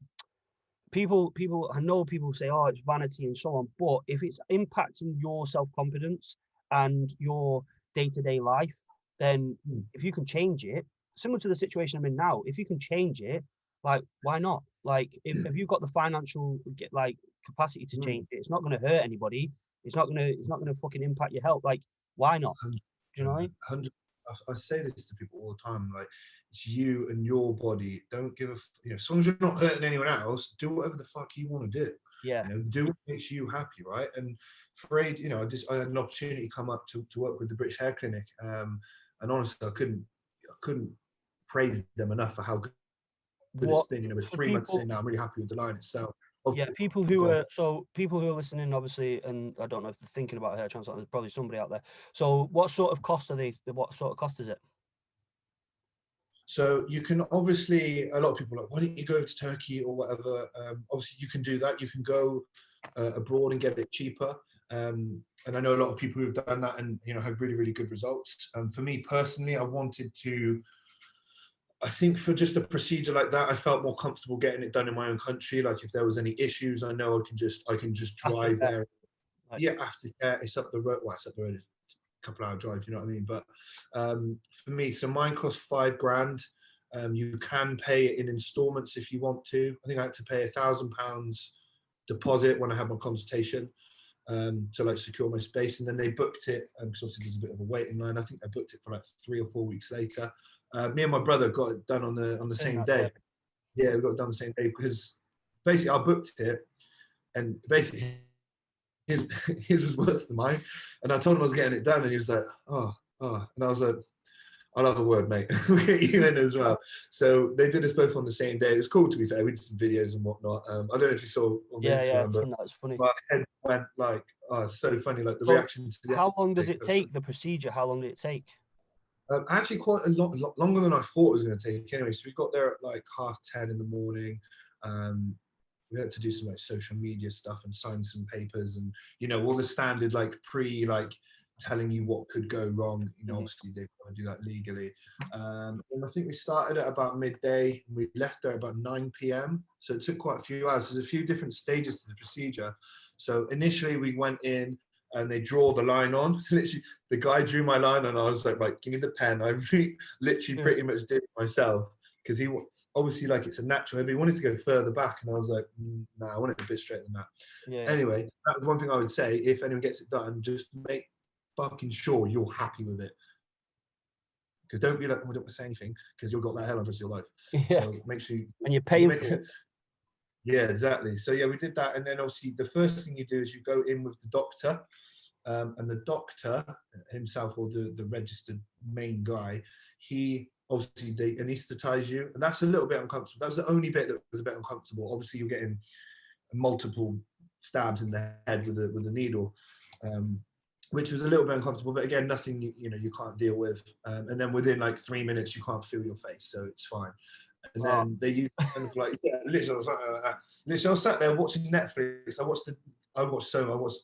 people, I know people say, oh, it's vanity and so on, but if it's impacting your self-confidence and your day-to-day life, then if you can change it, similar to the situation I'm in now, if you can change it, like, why not? Like, if you've got the financial capacity to change it, it's not going to hurt anybody. It's not going to fucking impact your health. Like, why not? Do you know what I mean? I say this to people all the time, like, it's you and your body. Don't give a, you know, as long as you're not hurting anyone else, do whatever the fuck you want to do. Yeah. You know, do what makes you happy, right? And afraid, you know, I had an opportunity come up to work with the British Hair Clinic, and honestly, I couldn't praise them enough for how good it's been. You know, with 3 months in now, I'm really happy with the line itself. Yeah, people who are listening, obviously, and I don't know if they're thinking about hair transplant. There's probably somebody out there. So, what sort of cost are they? What sort of cost is it? So you can obviously, a lot of people are like, why don't you go to Turkey or whatever? Obviously, you can do that. You can go abroad and get it cheaper. And I know a lot of people who've done that and, you know, have really, really good results. For me personally, I think for just a procedure like that, I felt more comfortable getting it done in my own country. Like if there was any issues, I know I can just drive there. Yeah, aftercare, it's up the road. Well, it's up the road, a couple hour drive, you know what I mean? But for me, so mine cost £5,000. You can pay it in installments if you want to. I think I had to pay £1,000 deposit when I had my consultation to like secure my space, and then they booked it because obviously there's a bit of a waiting line. I think I booked it for like 3 or 4 weeks later. Me and my brother got it done on the same day. Yeah, we got it done the same day because basically I booked it, and basically his was worse than mine. And I told him I was getting it done, and he was like, oh. And I was like, I'll have a word, mate. We'll get you in as well. So they did us both on the same day. It was cool, to be fair. We did some videos and whatnot. I don't know if you saw on Instagram, but that's funny. my head went like, oh, it's so funny. Like the reaction to the how long does it take, the procedure? How long did it take? Actually, quite a lot longer than I thought it was going to take. Anyway, so we got there at like 10:30 in the morning. We had to do some like social media stuff and sign some papers, and you know all the standard like telling you what could go wrong. You know, obviously they want to do that legally. And I think we started at about midday. And we left there about 9 p.m. So it took quite a few hours. There's a few different stages to the procedure. So initially we went in, and they draw the line on. Literally, the guy drew my line, and I was like, right, give me the pen. I literally pretty much did it myself because he obviously like it's a natural hair, but he wanted to go further back, and I was like, nah, I want it a bit straighter than that. Yeah. Anyway, that's one thing I would say. If anyone gets it done, just make fucking sure you're happy with it. Because don't be like, oh, I don't want to say anything, because you've got that hair on for your life. Yeah. So make sure and you're paying for it. Yeah, exactly. So yeah, we did that, and then obviously the first thing you do is you go in with the doctor, and the doctor himself, or the registered main guy, he obviously they anesthetize you, and that's a little bit uncomfortable. That was the only bit that was a bit uncomfortable. Obviously, you're getting multiple stabs in the head with a needle, which was a little bit uncomfortable. But again, nothing you can't deal with. And then within like 3 minutes, you can't feel your face, so it's fine. And then they use kind of like, yeah, literally I was sat there watching Netflix. I watched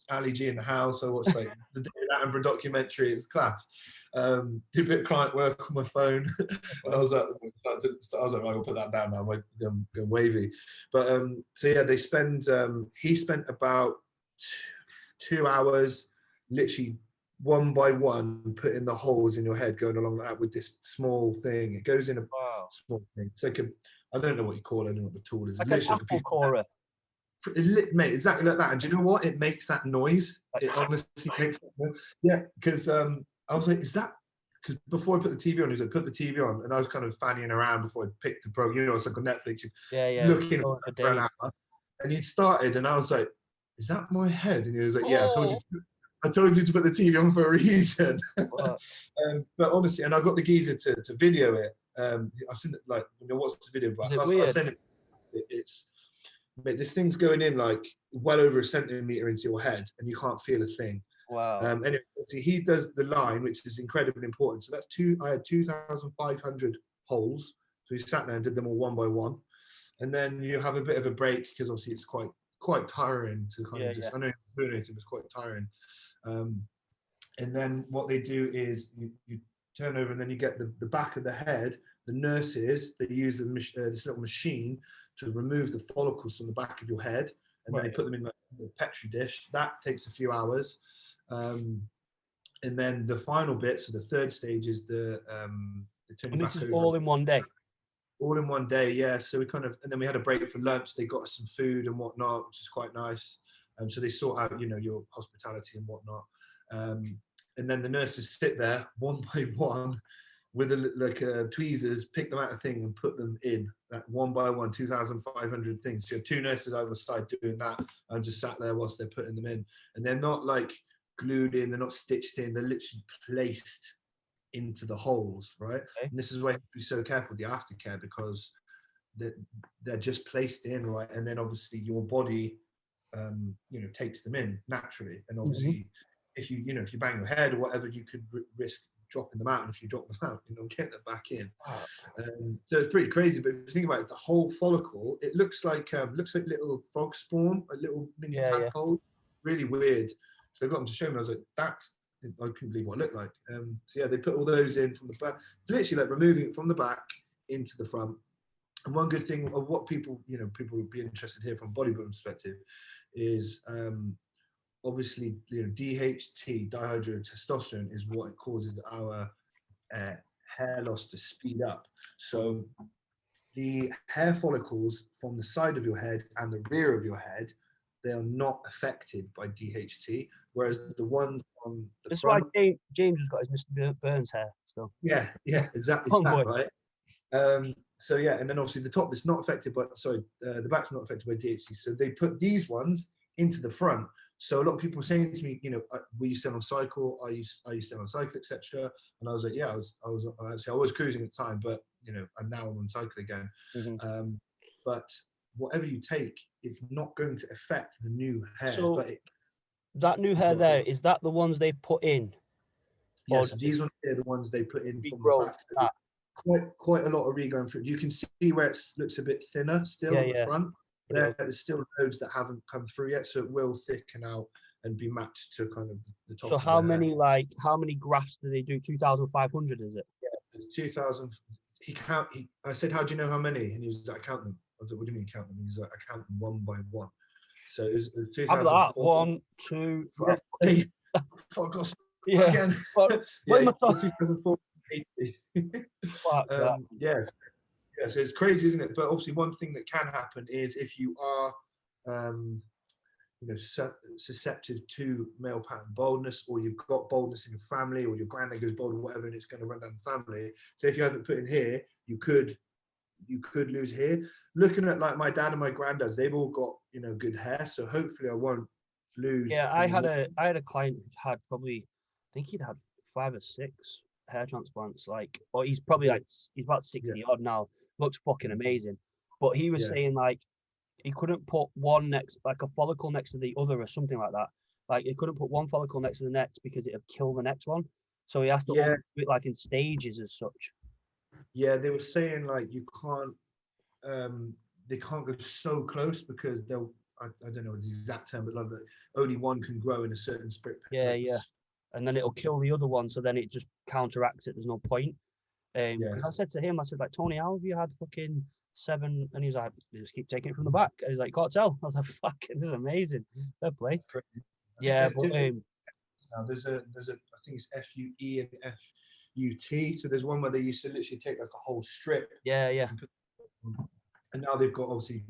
Ali G in the House. I watched like the David Attenborough documentary. It was class. Did a bit of client work on my phone, and I was like, I'll put that down now. I'm going wavy. But so yeah, he spent about 2 hours, literally one by one, putting the holes in your head, going along that with this small thing. It goes in a small thing. It's like I don't know what you call it. I don't know what the tool is. Like an apple corer. Mate, exactly like that. And do you know what? It makes that noise. It honestly makes that noise. Yeah, because I was like, is that? Because before I put the TV on, he was like, put the TV on, and I was kind of fannying around before I picked the program. You know, it's like on Netflix. Looking for an hour, and he'd started, and I was like, is that my head? And he was like, yeah, I told you to put the TV on for a reason. But honestly, and I got the geezer to video it. I sent it like, what's the video about? I sent it. It's, mate, this thing's going in like well over a centimeter into your head, and you can't feel a thing. Wow. Anyway, so he does the line, which is incredibly important. So I had 2,500 holes. So he sat there and did them all one by one. And then you have a bit of a break because obviously it's quite tiring to kind of just, I know doing it was quite tiring. And then what they do is you turn over and then you get the back of the head. The nurses, they use this little machine to remove the follicles from the back of your head, and then they put them in the Petri dish. That takes a few hours. And then the final bit, so the third stage is the turn And you this back is over. all in one day? All in one day, yeah. So we and then we had a break for lunch. They got us some food and whatnot, which is quite nice. So they sort out, your hospitality and whatnot. And then the nurses sit there one by one with tweezers, pick them out of thing and put them in that one by one, 2,500 things. So you have two nurses either side doing that. I'm just sat there whilst they're putting them in. And they're not like glued in, they're not stitched in, they're literally placed into the holes, right? Okay. And this is why you have to be so careful with the aftercare, because they're just placed in, right? And then obviously your body takes them in naturally. And obviously if you bang your head or whatever, you could risk dropping them out, and if you drop them out, get them back in. So it's pretty crazy. But if you think about it, the whole follicle, it looks like little frog spawn, a little mini tadpole. Really weird. So I got them to show me. I was like, I couldn't believe what it looked like. So yeah, they put all those in from the back, literally like removing it from the back into the front. And one good thing of what people would be interested here from a bodybuilding perspective is obviously, DHT, dihydrotestosterone, is what causes our hair loss to speed up. So the hair follicles from the side of your head and the rear of your head, they are not affected by DHT, whereas the ones on the front. That's why James has got his Mr. Burns hair still. Yeah, exactly that, right? So yeah, and then obviously the top is not affected by, the back's not affected by DHT. So they put these ones into the front. So a lot of people were saying to me, were you still on cycle? Are you still on cycle, etc.? And I was like, yeah, I was cruising at the time, but and now I'm on cycle again. But whatever you take, it's not going to affect the new hair. So that new hair there, is that the ones they put in? Yes, these ones are the ones they put in from the back. So quite a lot of regrowing through. You can see where it looks a bit thinner still on the front. There's still loads that haven't come through yet, so it will thicken out and be matched to kind of the top. So how many grafts do they do? 2,500, is it? Yeah, 2,000. I said, how do you know how many? And he was like, I count them. I was like, what do you mean count them? He was like, I count them one by one. So it was 2,000. 1, 2, 3. Fuck off. Yeah. Again. What am I talking? 2,480. Yes. Yeah, so it's crazy, isn't it? But obviously, one thing that can happen is if you are, susceptible to male pattern baldness, or you've got baldness in your family, or your granddad goes bald or whatever, and it's going to run down the family. So if you haven't put in here, you could lose hair. Looking at like my dad and my granddads, they've all got good hair, so hopefully I won't lose. Yeah, I had a client who had probably, I think he'd had 5 or 6 hair transplants, or he's probably he's about 60 odd now, looks fucking amazing, but he was saying he couldn't put one next, like a follicle next to the other or something like that. Like he couldn't put one follicle next to the next because it'd kill the next one, so he has to do it like in stages as such. Yeah, they were saying you can't, they can't go so close because they'll, I don't know the exact term, but only one can grow in a certain split. Yeah. And then it'll kill the other one, so then it just counteracts it. There's no point. Because I said to him, Tony, how have you had fucking 7? And he was like, you just keep taking it from the back. He's like, can't tell. I was like, fucking, this is amazing. Fair play. Yeah, but now there's a I think it's FUE and FUT. So there's one where they used to literally take like a whole strip. Yeah. And now they've got obviously,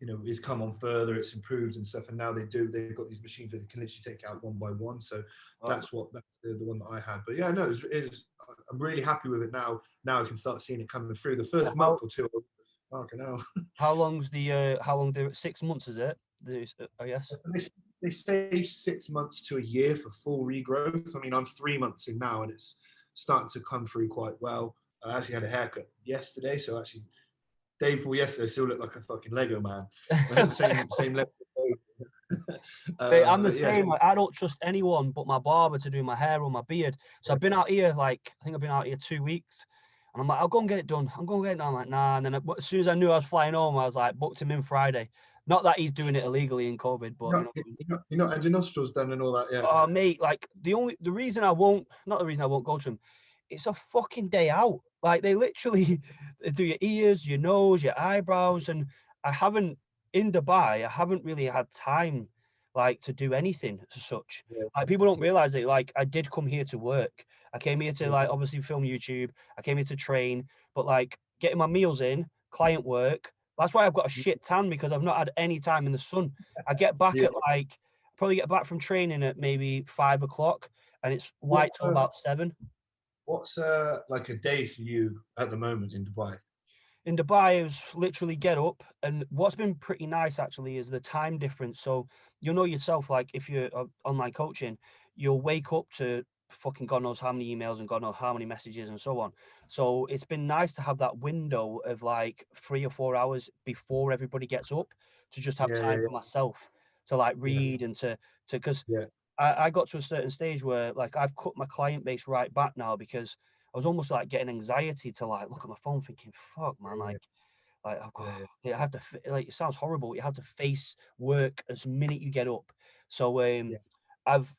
it's come on further, it's improved and stuff, and now they've got these machines where they can literally take out one by one. So that's the one that I had. But yeah, no, I'm really happy with it now. Now I can start seeing it coming through. The first month or two, How long's how long do 6 months is it? I guess they say 6 months to a year for full regrowth. I mean, I'm 3 months in now, and it's starting to come through quite well. I actually had a haircut yesterday, so actually day before yesterday, I still look like a fucking Lego man. Same level. Mate, I'm the But yeah, same. Like, I don't trust anyone but my barber to do my hair or my beard. So I've been out here, like, I think I've been out here 2 weeks. And I'm like, I'll go and get it done. I'm going to get it done. I'm like, nah. And then as soon as I knew I was flying home, I was like, booked him in Friday. Not that he's doing it illegally in COVID, but you know. you're not had your nostrils done and all that yet. Oh, mate, like the reason I won't, not the reason I won't go to him, it's a fucking day out. Like they literally they do your ears, your nose, your eyebrows, and I haven't in Dubai. I haven't really had time like to do anything as such. Yeah, Like people don't realize it. Like I did come here to work. I came here to yeah, like obviously film YouTube. I came here to train, but like getting my meals in, client work. That's why I've got a shit tan because I've not had any time in the sun. I get back yeah. at like probably get back from training at maybe 5 o'clock, and it's What, light till about 7. what's like a day for you at the moment in Dubai? In Dubai, it was literally get up, and what's been pretty nice actually is the time difference. So you know yourself, like if you're online coaching, you'll wake up to fucking God knows how many emails and God knows how many messages and so on. So it's been nice to have that window of like 3 or 4 hours before everybody gets up to just have Yeah, time yeah, for myself to like yeah, read and to because yeah, I got to a certain stage where like I've cut my client base right back now because I was almost like getting anxiety to like look at my phone thinking, fuck man, yeah, like I've got, yeah, yeah, I have to like it sounds horrible. You have to face work as minute you get up. So yeah,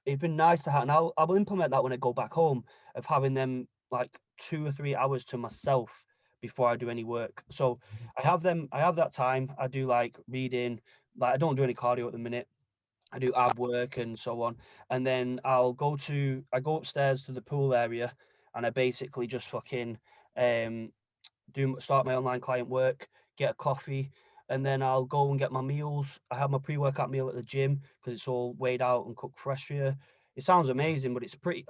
it's been nice to have, and I will implement that when I go back home of having them like 2 or 3 hours to myself before I do any work. So I have them, I have that time. I do like reading, like I don't do any cardio at the minute. I do ab work and so on. And then I go upstairs to the pool area and I basically just fucking um start my online client work, get a coffee, and then I'll go and get my meals. I have my pre-workout meal at the gym because it's all weighed out and cooked fresh for you. It sounds amazing, but it's pretty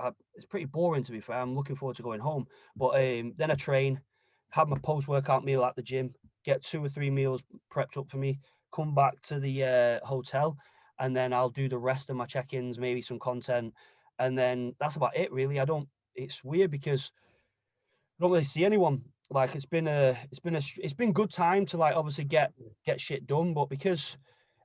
boring to be fair. I'm looking forward to going home. But then I train, have my post-workout meal at the gym, get 2 or 3 meals prepped up for me, come back to the hotel, and then I'll do the rest of my check-ins, maybe some content, and then that's about it really. I don't. It's weird because I don't really see anyone. Like it's been good time to like obviously get shit done, but because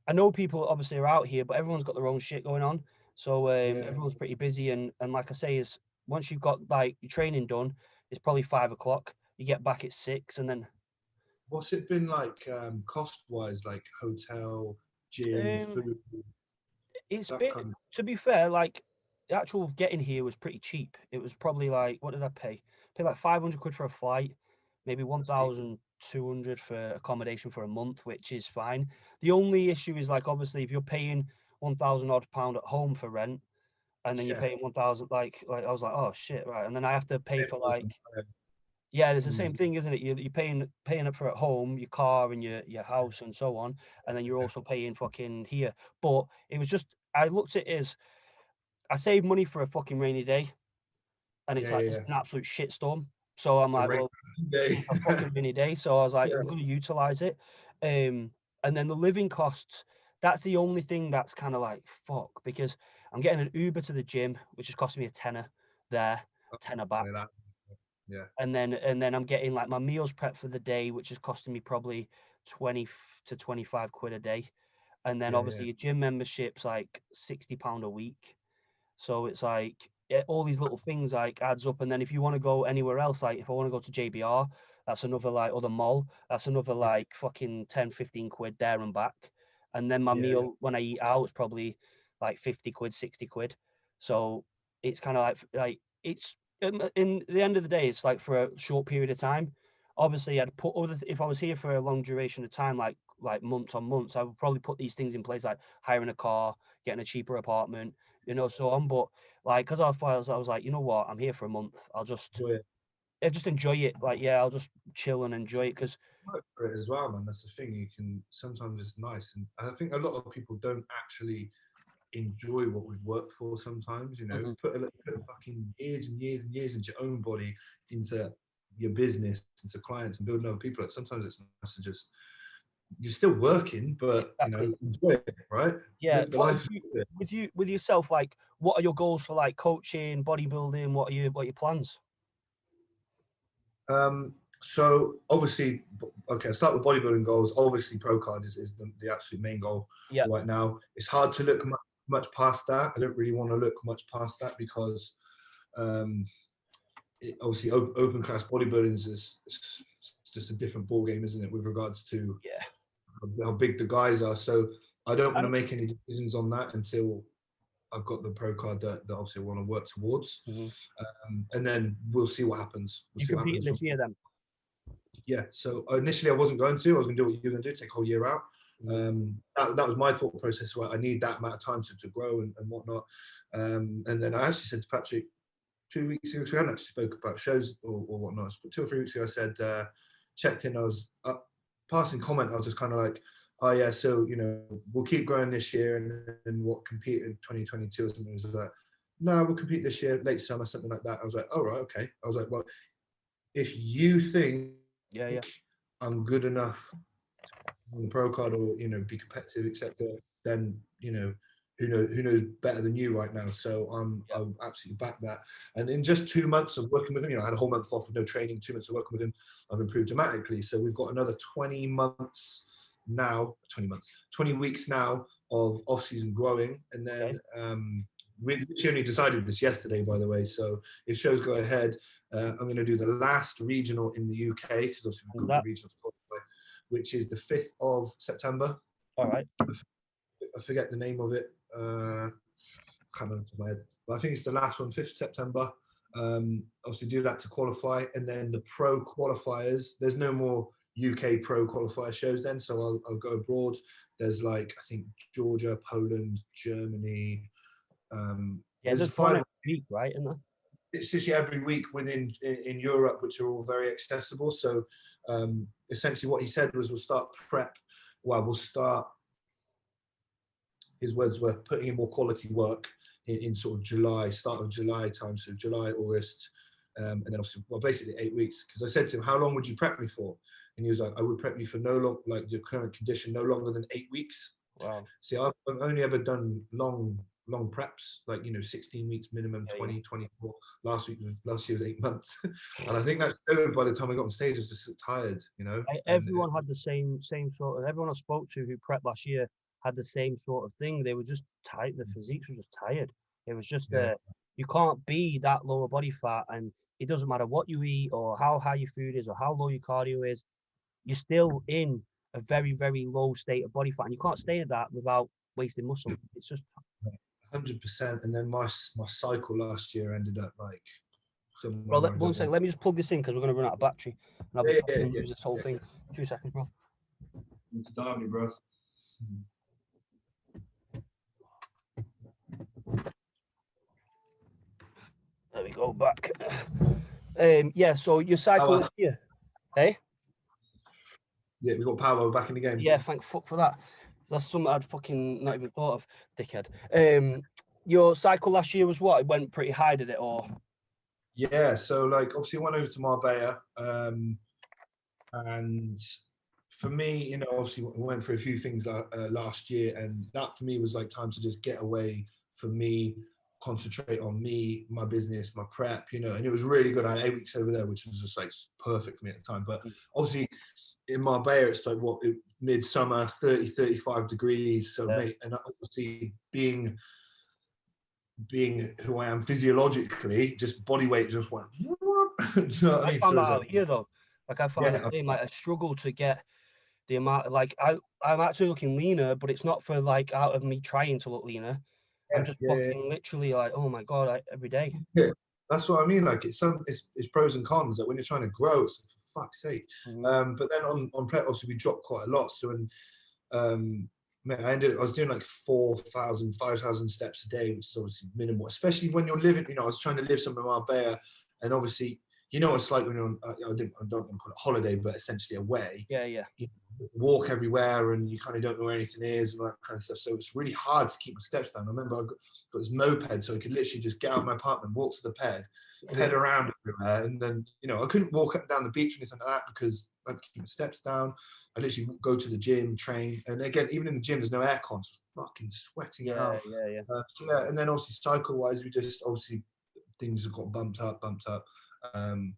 I know people obviously are out here, but everyone's got their own shit going on. So yeah. everyone's pretty busy, and like I say, is once you've got like your training done, it's probably 5 o'clock. You get back at 6, and then What's it been like cost wise, like hotel, gym, um, food, it's that been, kind of to be fair, like the actual getting here was pretty cheap. It was probably like, what did I pay? Pay like 500 quid for a flight, maybe that's deep. 1,200 for accommodation for a month, which is fine. The only issue is like obviously if you're paying 1,000 odd pound at home for rent, and then you're Yeah. paying 1,000, like I was like, oh shit, right, and then I have to pay for like, Yeah. yeah, there's the Mm. same thing, isn't it? You're paying up for at home, your car and your house and so on, and then you're also paying fucking here. But it was just I looked at it as I saved money for a fucking rainy day, and Yeah, it's yeah, like it's yeah. an absolute shitstorm. So I'm A like, rainy well, day. it's a fucking rainy day. So I was like, Yeah, I'm going to utilize it. And then the living costs, that's the only thing that's kind of like fuck because I'm getting an Uber to the gym, which is costing me a tenner there, tenner back. yeah, that, yeah, And then I'm getting like my meals prep for the day, which is costing me probably 20 to 25 quid a day. And then yeah, yeah. obviously your gym membership's like £60 a week. So it's like all these little things like adds up. And then if you want to go anywhere else, like if I want to go to JBR, that's another like other mall, that's another Yeah, like fucking 10, 15 quid there and back. And then my yeah, meal when I eat out is probably like 50 quid, 60 quid. So it's kind of like it's in the end of the day, it's like for a short period of time. Obviously, I'd put if I was here for a long duration of time, like months on months, I would probably put these things in place, like hiring a car, getting a cheaper apartment, so on. But like, because I was like, you know what, I'm here for a month. enjoy it. I just enjoy it. Like, yeah, I'll just chill and enjoy it because Work for it as well, man. That's the thing. You can sometimes it's nice, and I think a lot of people don't actually enjoy what we've worked for. Sometimes, put fucking years and years and years into your own body, into your business, into clients, and building other people. Sometimes it's nice to just you're still working, but exactly. enjoy it, right? Yeah. Live the What have life. you with yourself? Like, what are your goals for like coaching, bodybuilding? What are your plans? So obviously, okay, I'll start with bodybuilding goals. Obviously, pro card is the absolute main goal Yeah. right now. It's hard to look much past that. I don't really want to look much past that because um, obviously open class bodybuilding is it's just a different ball game, isn't it, with regards to Yeah. how big the guys are. So I don't want to And make any decisions on that until I've got the pro card that obviously I want to work towards. And then we'll see what happens. We'll you see what competing happens from this year then? yeah. So initially I wasn't going to. I was going to do what you're going to do, take a whole year out. That was my thought process. Right, I need that amount of time to grow and whatnot. And then I actually said to Patrick 2 weeks ago, we hadn't actually spoke about shows or whatnot, but 2 or 3 weeks ago I said, checked in, I was passing comment, I was just kind of like, oh yeah, so we'll keep growing this year and what compete in 2022 or something. It was like, no, we'll compete this year, late summer, something like that. I was like, oh right, okay. I was like, well, if you think I'm good enough on the pro card or be competitive, etc., then who knows better than you right now. So I'll absolutely back that. And in just 2 months of working with him, I had a whole month off with no training. 2 months of working with him, I've improved dramatically. So we've got another 20 months now, 20 weeks now of off-season growing, and then we only decided this yesterday, by the way. So if shows go ahead, I'm going to do the last regional in the UK because obviously we've got the regional to qualify, which is the 5th of September. All right. I forget the name of it. I can't remember my head, but I think it's the last one, 5th September. Obviously do that to qualify, and then the pro qualifiers. There's no more UK pro qualifier shows then, so I'll go abroad. There's I think Georgia, Poland, Germany. There's 5 every week, right? Isn't there? It's just every week in Europe, which are all very accessible. So essentially what he said was we'll start prep. Well, we'll start, his words were, putting in more quality work in sort of July, start of July time. So July, August, and then obviously, well, basically 8 weeks. Because I said to him, how long would you prep me for? And he was like, I would prep you for no long, like your current condition, no longer than 8 weeks. Wow. See, I've only ever done long preps, 16 weeks minimum, 20, 24. Last year was 8 months. And I think that's by the time I got on stage, I was just tired, Everyone had the same sort of, everyone I spoke to who prepped last year had the same sort of thing. They were just tired. The physiques were just tired. It was just you can't be that lower body fat, and it doesn't matter what you eat or how high your food is or how low your cardio is. You're still in a very, very low state of body fat, and you can't stay at that without wasting muscle. It's just 100%. And then my cycle last year ended up Bro, one second. Let me just plug this in because we're going to run out of battery. And I'll be lose this whole thing. 2 seconds, bro. It's diving, bro. There we go, back. So your cycle this year, hey? Yeah, we got power back in the game. Yeah, thank fuck for that. That's something I'd fucking not even thought of, dickhead. Your cycle last year was what? It went pretty high, did it, or? Yeah, so obviously I went over to Marbella, and for me, obviously we went for a few things last year, and that for me was time to just get away from me, concentrate on me, my business, my prep, and it was really good. I had 8 weeks over there, which was just perfect for me at the time. But obviously in Marbella, it's midsummer, 30, 35 degrees. So mate, and obviously being who I am physiologically, just body weight just went. Do you know what I mean? Found that out here though. I found the same. I struggle to get the amount. I'm actually looking leaner, but it's not for out of me trying to look leaner. I'm just literally oh my god, every day. Yeah, that's what I mean. It's pros and cons. When you're trying to grow, it's for fuck's sake. But then on prep, obviously we dropped quite a lot. So I was doing 4,000, 5,000 steps a day, which is obviously minimal, especially when you're living. I was trying to live somewhere in Marbella, and obviously, what it's like when you're on. I don't want to call it holiday, but essentially away. Yeah. You walk everywhere, and you kind of don't know where anything is and that kind of stuff. So it's really hard to keep my steps down. I remember I got this moped, so I could literally just get out of my apartment, walk to the ped around everywhere, and then I couldn't walk up down the beach or anything like that because I had to keep my steps down. I literally go to the gym, train, and again, even in the gym, there's no aircon, so I'm fucking sweating out. Yeah. And then obviously cycle-wise, we just obviously things have got bumped up, and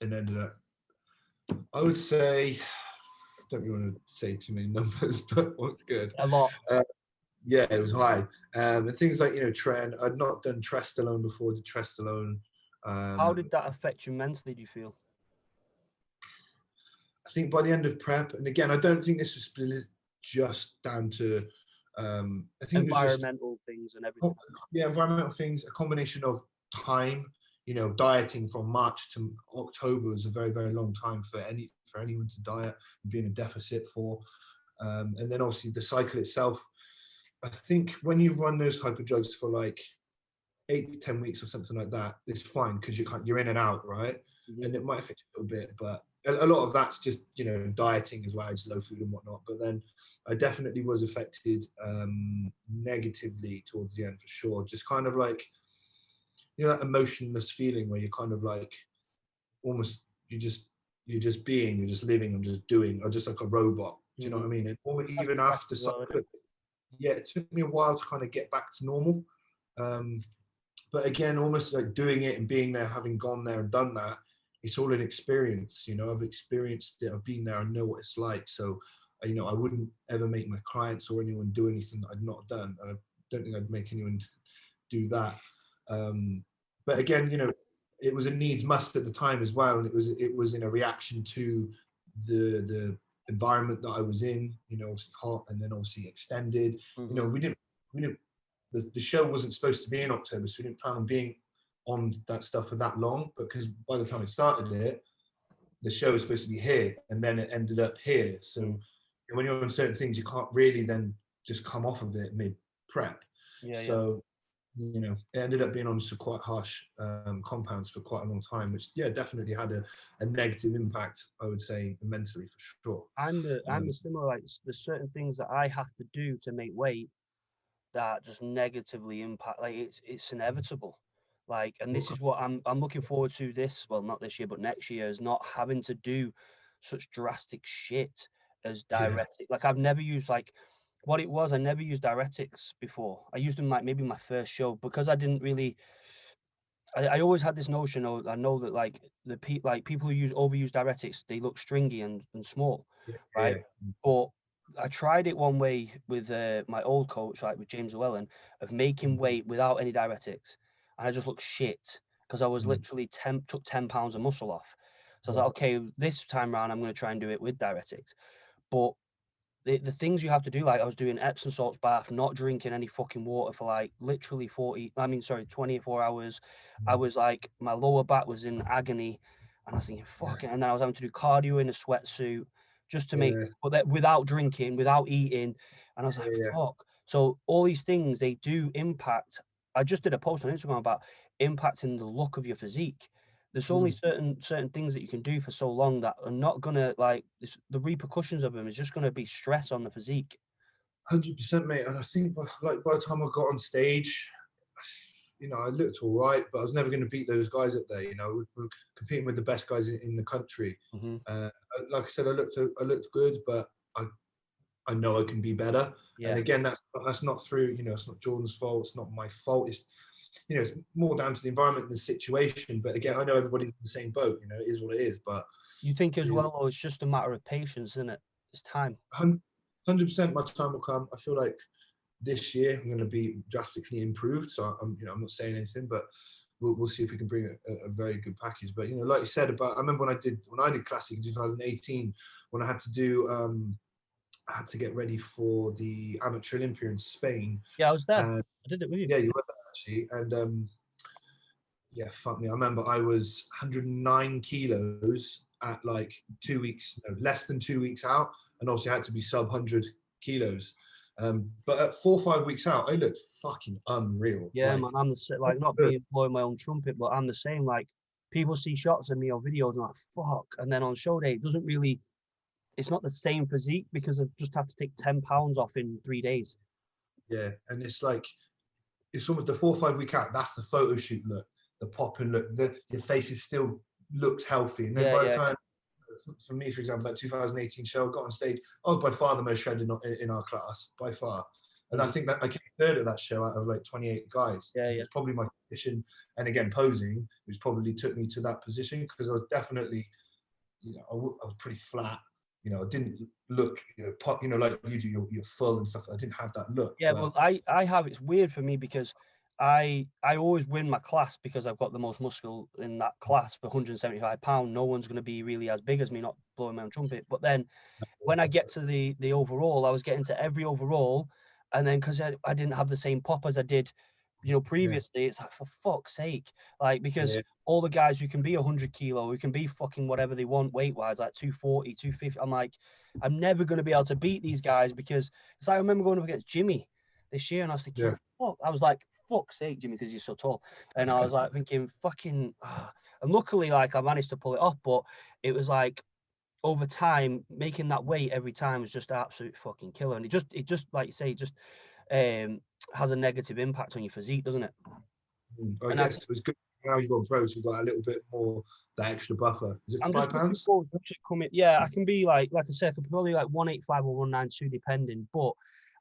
ended up I would say, don't really want to say too many numbers, but what's good. A lot. Yeah, it was high. And things like, I'd not done Trestolone before, did Trestolone. How did that affect you mentally, do you feel? I think by the end of prep, and again, I don't think this was split just down to, I think it was just, Environmental things and everything. yeah, environmental things, a combination of time, dieting from March to October is a very, very long time for anyone to diet and be in a deficit for. And then obviously the cycle itself, I think when you run those type of drugs for like 8 to 10 weeks or something like that, it's fine because you're in and out, right? Mm-hmm. And it might affect you a little bit, but a lot of that's just dieting as well, just low food and whatnot. But then I definitely was affected negatively towards the end for sure. Just kind of like that emotionless feeling where you're kind of like almost you're just you're just living and just doing, or just like a robot. Do you know what I mean? And even after yeah, it took me a while to kind of get back to normal. But again, almost like doing it and being there, having gone there and done that, it's all an experience. I've experienced it. I've been there. I know what it's like. So, I wouldn't ever make my clients or anyone do anything that I'd not done. I don't think I'd make anyone do that. But again, it was a needs must at the time as well, and it was in a reaction to the environment that I was in. Obviously hot, and then obviously extended. Mm-hmm. We didn't the show wasn't supposed to be in October, so we didn't plan on being on that stuff for that long. Because by the time it started the show was supposed to be here, and then it ended up here. So when you're on certain things, you can't really then just come off of it mid prep. Yeah, so it ended up being on some quite harsh compounds for quite a long time, which definitely had a negative impact, I would say, mentally for sure. I'm the similar. Like, there's certain things that I have to do to make weight that just negatively impact. Like, it's inevitable. Like, and this is what I'm looking forward to. This, well, not this year, but next year, is not having to do such drastic shit as diuretic. Like, I've never used like what it was. I never used diuretics before. I used them like maybe my first show because I didn't really. I always had this notion, or I know that like people who overuse diuretics, they look stringy and small, right? But I tried it one way with my old coach, like with James Llewellyn, of making weight without any diuretics, and I just looked shit because I was literally took 10 pounds of muscle off. So I was like, okay, this time around I'm going to try and do it with diuretics, but the things you have to do, like I was doing Epsom salts bath, not drinking any fucking water for like literally 24 hours. I was like, my lower back was in agony, and I was thinking, fuck it. And then I was having to do cardio in a sweatsuit just to make, but that without drinking, without eating. And I was like, fuck. So all these things, they do impact. I just did a post on Instagram about impacting the look of your physique. There's only certain things that you can do for so long that are not gonna like the repercussions of them is just gonna be stress on the physique. 100%, mate. And I think by the time I got on stage, I looked all right, but I was never going to beat those guys up there. We're competing with the best guys in the country. Like I said, I looked good, but I know I can be better. And again, that's not through, it's not Jordan's fault. It's not my fault. It's more down to the environment and the situation. But again, I know everybody's in the same boat. It is what it is. But you think as well, or it's just a matter of patience, isn't it? It's time. 100%, my time will come. I feel like this year I'm going to be drastically improved. So I'm not saying anything, but we'll see if we can bring a very good package. But like you said about, I remember when I did Classic in 2018, when I had to do I had to get ready for the Amateur Olympia in Spain. Yeah, I was there. I did it with you. Yeah, you were there actually. And fuck me. I remember I was 109 kilos at like 2 weeks, less than 2 weeks out. And obviously I had to be sub 100 kilos. But at 4 or 5 weeks out, I looked fucking unreal. Yeah, man, I'm the same. Like, not being blowing my own trumpet, but I'm the same. Like, people see shots of me or videos and like, fuck. And then on show day, it doesn't really, it's not the same physique because I've just had to take 10 pounds off in 3 days. Yeah, and it's like, it's almost the 4 or 5 week out. That's the photo shoot look, the pop and look. Your face is still looks healthy, and then by the time, for me, for example, that 2018 show, I got on stage. I was by far the most shredded in our class, by far. And I think that I came third at that show out of like 28 guys. It's probably my position, and again posing, which probably took me to that position because I was definitely you know, I was pretty flat. You know, I didn't look, you know, pop, you know, like you do, you're full and stuff. I didn't have that look. Yeah, But well, I have. It's weird for me because I always win my class because I've got the most muscle in that class for 175 pounds. No one's going to be really as big as me, not blowing my own trumpet. But then when I get to the overall, I was getting to every overall, and then because I didn't have the same pop as I did, you know, yeah, previously, it's like, for fuck's sake, like, because yeah, all the guys who can be 100 kilo, who can be fucking whatever they want weight wise, like 240, 250, I'm like, I'm never going to be able to beat these guys because it's like, I remember going up against Jimmy this year, and I was thinking, yeah, fuck, I was like, fuck's sake, Jimmy, because he's so tall, and I was like thinking, fucking, and luckily, like, I managed to pull it off, but it was like, over time, making that weight every time is just absolute fucking killer. And it just like you say, it just has a negative impact on your physique, doesn't it? I And I, guess it was good. Now you've gone pro, so you've got a little bit more that extra buffer. Is it I'm five just looking pounds? forward to actually coming. Yeah, I can be like I said, I could probably like 185 or 192 depending. But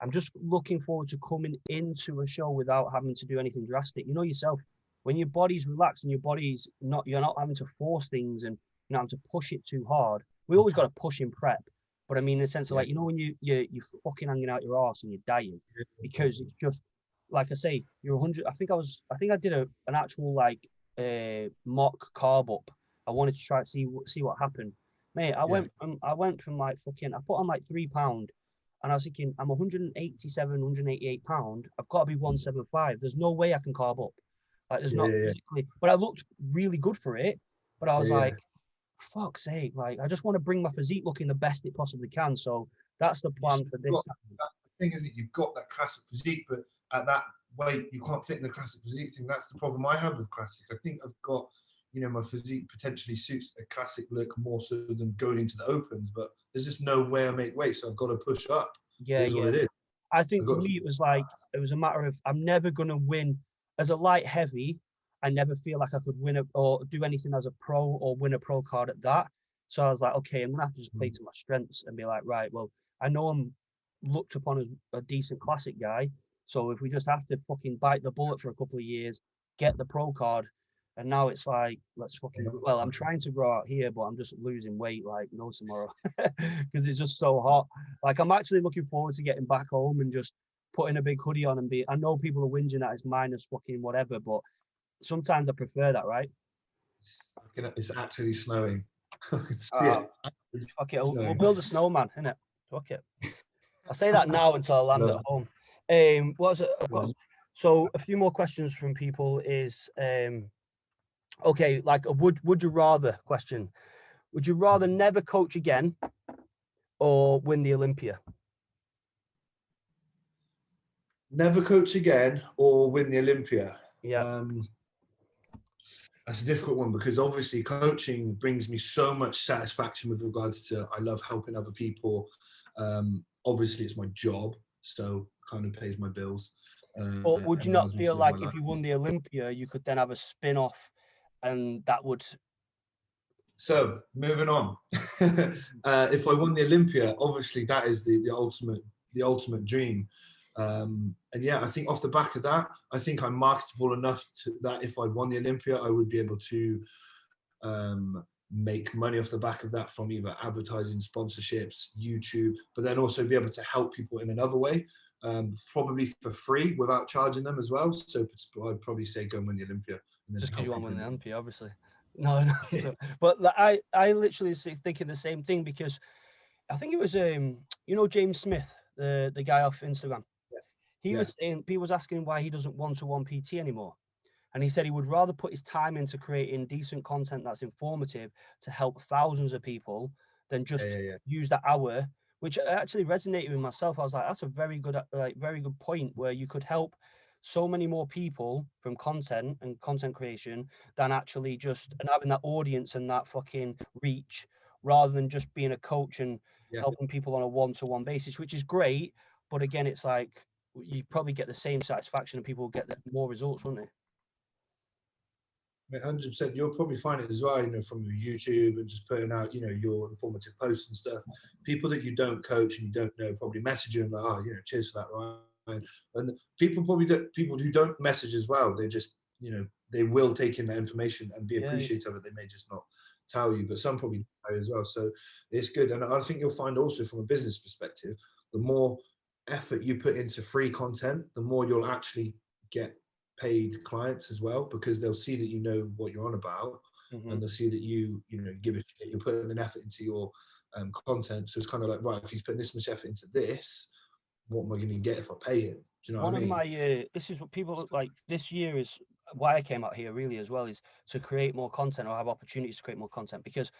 I'm just looking forward to coming into a show without having to do anything drastic. You know yourself, when your body's relaxed and your body's not, you're not having to force things and you're not having to push it too hard. We always got to push in prep, but I mean in the sense of Yeah, like, you know, when you're fucking hanging out your arse and you're dying because it's just like I say, you're 100. I think I did an actual like mock carb up. I wanted to try to see what happened. Mate, yeah, I went from like fucking, I put on like 3 pound and I was thinking, I'm 187, 188 pound. I've got to be 175. There's no way I can carb up. Like there's yeah, not yeah, physically, but I looked really good for it. But I yeah, was yeah. like, fuck's sake, like I just want to bring my physique looking the best it possibly can. So that's the You plan still for got this time. that, the thing is that you've got that classic physique, but at that weight you can't fit in the classic physique thing. That's the problem I have with classic. I think I've got, you know, my physique potentially suits a classic look more so than going into the opens, but there's just no way I make weight, so I've got to push up. It Yeah, is what yeah. it is. I I've think for got me, to, it was like, it was a matter of, I'm never going to win as a light heavy. I never feel like I could win or do anything as a pro or win a pro card at that. So I was like, okay, I'm going to have to just play to my strengths and be like, right, well, I know I'm looked upon as a decent classic guy. So if we just have to fucking bite the bullet for a couple of years, get the pro card. And now it's like, let's fucking, well, I'm trying to grow out here, but I'm just losing weight like no tomorrow because it's just so hot. Like I'm actually looking forward to getting back home and just putting a big hoodie on and be. I know people are whinging that it's minus fucking whatever, but sometimes I prefer that, right? it's actually snowing. I can see Uh, it. It's fuck it, we'll snowing. build a snowman, innit? Fuck it. I say that now until I land Love at home. What was it? I've got, it. so a few more questions from people is okay, like a would you rather question. Would you rather never coach again or win the Olympia? Never coach again or win the Olympia. Yeah. That's a difficult one because obviously coaching brings me so much satisfaction with regards to I love helping other people. Obviously, it's my job, so kind of pays my bills Or would you and not allows me to feel live my like if life. you won the Olympia, you could then have a spin off and that would. So moving on, if I won the Olympia, obviously that is the ultimate dream. And yeah, I think off the back of that, I think I'm marketable enough that if I won the Olympia, I would be able to make money off the back of that from either advertising, sponsorships, YouTube, but then also be able to help people in another way, probably for free without charging them as well. So I'd probably say go and win the Olympia and then Just because you help want to people win the in. Olympia, obviously. No, no. But like, I literally thinking the same thing because I think it was you know, James Smith, the guy off Instagram. He Yeah, was saying, he was asking why he doesn't one-to-one PT anymore. And he said he would rather put his time into creating decent content that's informative to help thousands of people than yeah, just yeah, yeah. use that hour, which actually resonated with myself. I was like, that's a very good point where you could help so many more people from content and content creation than actually just and having that audience and that fucking reach rather than just being a coach and Yeah. helping people on a one-to-one basis, which is great. But again, it's like you probably get the same satisfaction and people will get more results, won't they? 100%. You'll probably find it as well, you know, from your YouTube and just putting out, you know, your informative posts and stuff. People that you don't coach and you don't know probably message you and like, oh, you know, cheers for that, Ryan. And people who don't message as well, they just, you know, they will take in that information and be Yeah, appreciative of it. They may just not tell you, but some probably tell you as well. So it's good. And I think you'll find also from a business perspective, the more effort you put into free content, the more you'll actually get paid clients as well, because they'll see that you know what you're on about, and they'll see that you know give a shit, you're putting an effort into your content. So it's kind of like, right, if he's putting this much effort into this, what am I going to get if I pay him? Do you know One what I of mean? my this is what people like this year is why I came out here really as well, is to create more content or have opportunities to create more content, because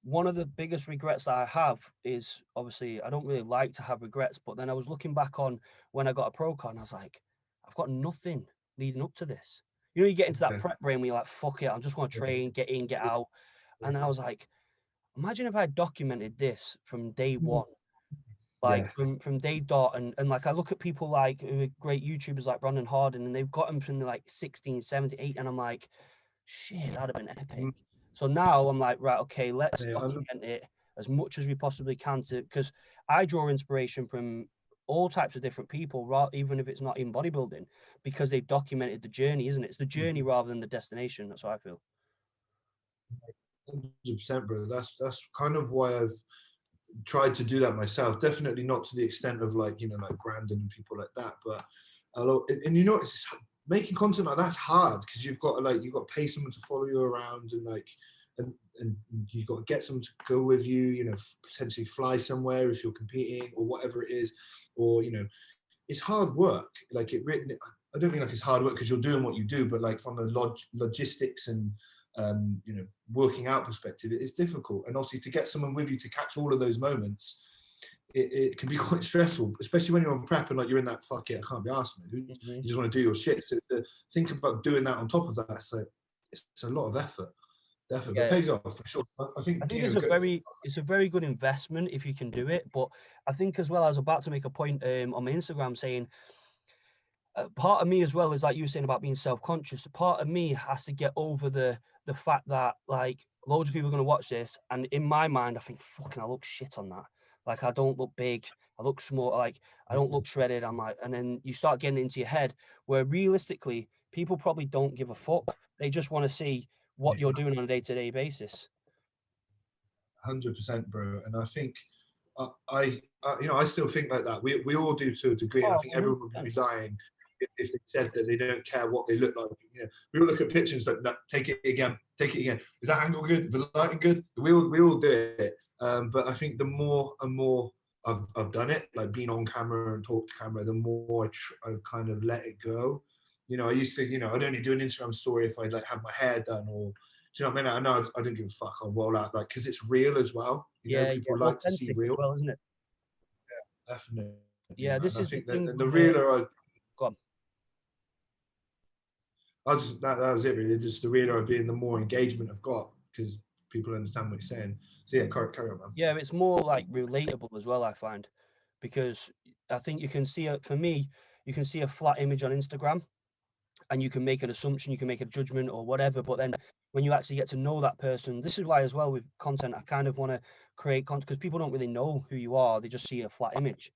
one of the biggest regrets that I have is, obviously I don't really like to have regrets, but then I was looking back on when I got a pro card and I was like, I've got nothing leading up to this. You know, you get into that Yeah. prep brain where you're like, fuck it, I'm just going to Yeah. train, get in, get out. And then I was like, imagine if I documented this from day one, like Yeah. from day dot, and like I look at people like who are great YouTubers like Brandon Harden, and they've got them from like 16, 78, and I'm like, shit, that'd have been epic. So now I'm like, right, okay, let's Yeah, document it as much as we possibly can, to because I draw inspiration from all types of different people, even if it's not in bodybuilding, because they've documented the journey, isn't it? It's the journey rather than the destination. That's what I feel. 100%, bro. That's kind of why I've tried to do that myself. Definitely not to the extent of like, you know, like Brandon and people like that, but a lot. And you know, it's making content like that's hard, because you've got to like, you've got to pay someone to follow you around, and like, and you've got to get someone to go with you, you know, potentially fly somewhere if you're competing or whatever it is, or, you know, it's hard work. Like I don't mean like it's hard work because you're doing what you do, but like from a logistics and you know, working out perspective, it is difficult. And obviously to get someone with you to catch all of those moments, it can be quite stressful, especially when you're on prep and like you're in that fuck it, I can't be asked, man. You just want to do your shit. So to think about doing that on top of that, so it's a lot of effort. Definitely, but Yeah, it pays off for sure. I think, I think you know, it's a very good investment if you can do it. But I think as well, I was about to make a point on my Instagram saying, part of me as well is like you were saying about being self-conscious. A part of me has to get over the fact that like loads of people are going to watch this, and in my mind I think, fucking, I look shit on that. Like I don't look big, I look small, like I don't look shredded. I'm like, and then you start getting into your head where realistically people probably don't give a fuck. They just want to see what you're doing on a day-to-day basis. 100%, bro. And I think you know, I still think like that. We all do to a degree, and I Oh, think everyone would 100%. be lying if they said that they don't care what they look like. You know, we all look at pictures like, no, take it again, take it again. Is that angle good? Is the lighting good? We all do it. But I think the more and more I've done it, like being on camera and talk to camera, the more I've kind of let it go. You know, I used to, you know, I'd only do an Instagram story if I'd like have my hair done, or do you know what I mean? I know I don't give a fuck. I'll roll out like, because it's real as well. You know, Yeah, yeah, people like to see authentic as real. well, isn't it? Definitely, Yeah, man. this I is the think that thing and the with realer go on. I just that was it really. Just the realer I've been, the more engagement I've got, because people understand what you're saying. So yeah, carry on, man. Yeah, it's more like relatable as well, I find, because I think you can see for me, you can see a flat image on Instagram and you can make an assumption, you can make a judgment or whatever. But then when you actually get to know that person, this is why as well with content, I kind of want to create content because people don't really know who you are. They just see a flat image.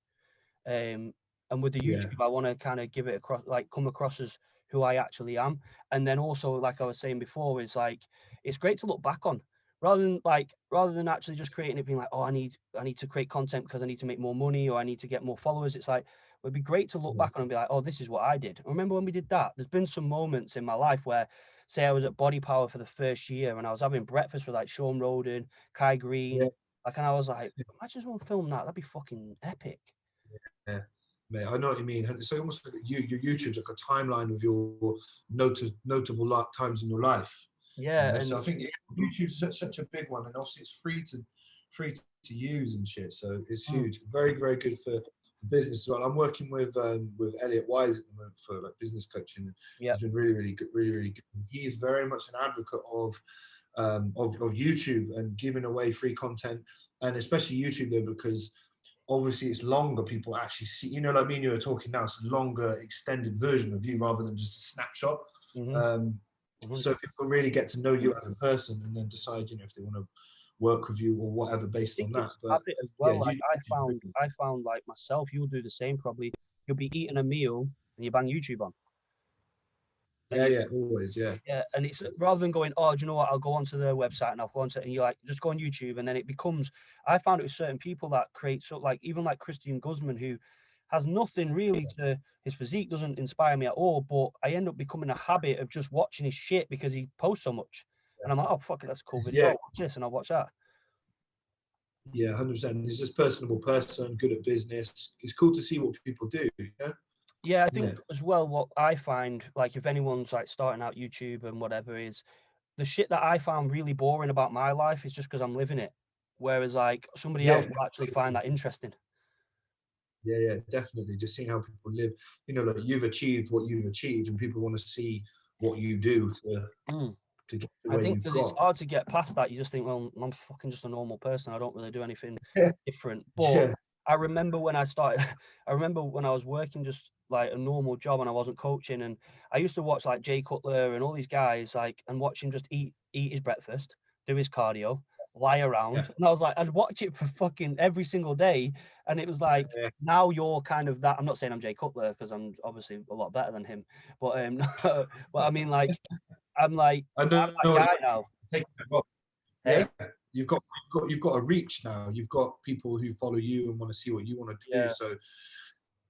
And with the Yeah, YouTube, I want to kind of give it across, like come across as who I actually am. And then also, like I was saying before, is like it's great to look back on rather than actually just creating it being like, oh, I need to create content because I need to make more money or I need to get more followers. It's like it would be great to look back on and be like, oh, this is what I did. Remember when we did that? There's been some moments in my life where, say, I was at Body Power for the first year and I was having breakfast with like Sean Roden, Kai yeah, Green, like, and I was like, imagine someone film that. That'd be fucking epic. yeah. Mate, I know what you mean. It's almost like your YouTube's like a timeline of your notable times in your life. You Yeah, know, and so I think YouTube's such a big one, and obviously it's free to use and shit. So it's huge. Very good for business as well. I'm working with Elliot Wise at the moment for like business coaching. yeah, He's been really good, really good. He's very much an advocate of YouTube and giving away free content, and especially YouTube though, because obviously it's longer. People actually see, you know, like me and you are talking now. It's a longer, extended version of you rather than just a snapshot. mm-hmm, Um, so 100%. people really get to know you as a person, and then decide, you know, if they want to work with you or whatever I based think on that. it's But habit as yeah, well. Like I found like myself, you'll do the same probably. You'll be eating a meal and you bang YouTube on. Yeah, always, yeah. Yeah, and it's rather than going, oh, do you know what? I'll go onto their website and I'll go onto it, and you're like, just go on YouTube, and then it becomes. I found it with certain people that create like even like Christian Guzman, who has nothing really to his physique, doesn't inspire me at all, but I end up becoming a habit of just watching his shit because he posts so much, and I'm like, oh fuck it, that's a cool video. Yeah. I'll watch this and I'll watch that. Yeah, 100%. He's just a personable person, good at business. It's cool to see what people do. Yeah, Yeah, I think as well, what I find, like if anyone's like starting out YouTube and whatever, is the shit that I found really boring about my life is just because I'm living it. Whereas like somebody else will actually find that interesting. Yeah, definitely. Just seeing how people live. You know, like you've achieved what you've achieved, and people want to see what you do to get the I way think you've because it's got. hard to get past that. You just think, well, I'm fucking just a normal person. I don't really do anything Yeah, different. But yeah, I remember when I started, I remember when I was working just like a normal job and I wasn't coaching. And I used to watch like Jay Cutler and all these guys, like, and watch him just eat his breakfast, do his cardio, lie yeah, around. And I was like, I'd watch it for fucking every single day. And it was like, yeah. now you're kind of that. I'm not saying I'm Jay Cutler because I'm obviously a lot better than him. But, but I mean, like, I'm like, I I'm know that what guy you now. take that off. Hey? Yeah, you've got a reach now. You've got people who follow you and want to see what you want to do. Yeah. So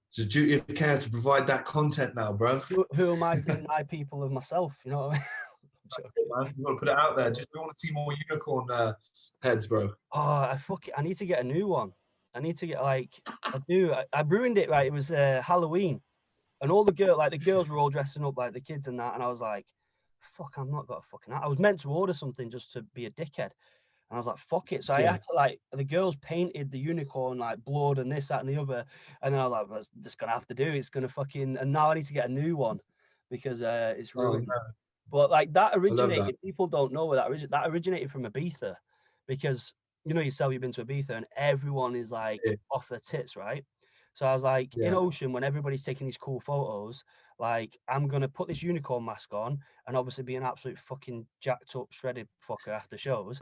it's a duty of care to provide that content now, bro. Who am I to deny people of myself? You know what I mean? I'm joking. Man, you got to put it out there. Just we want to see more unicorn heads, bro. Oh, I need to get a new one. I need to get like I do. I ruined it. Right, it was Halloween, and all the girls were all dressing up like the kids and that, and I was like, "Fuck, I'm not got a fucking." I was meant to order something just to be a dickhead, and I was like, "Fuck it." So I Yeah, had to like the girls painted the unicorn like blood and this, that, and the other, and then I was like, well, "This gonna have to do. It's gonna fucking." And now I need to get a new one because it's oh ruined. no, But like that I love that. originated, people don't know where that originated from Ibiza, because you know yourself, you've been to Ibiza and everyone is like Yeah, off their tits, right? So I was like, in yeah, Ocean, when everybody's taking these cool photos, like I'm gonna put this unicorn mask on and obviously be an absolute fucking jacked up, shredded fucker after shows,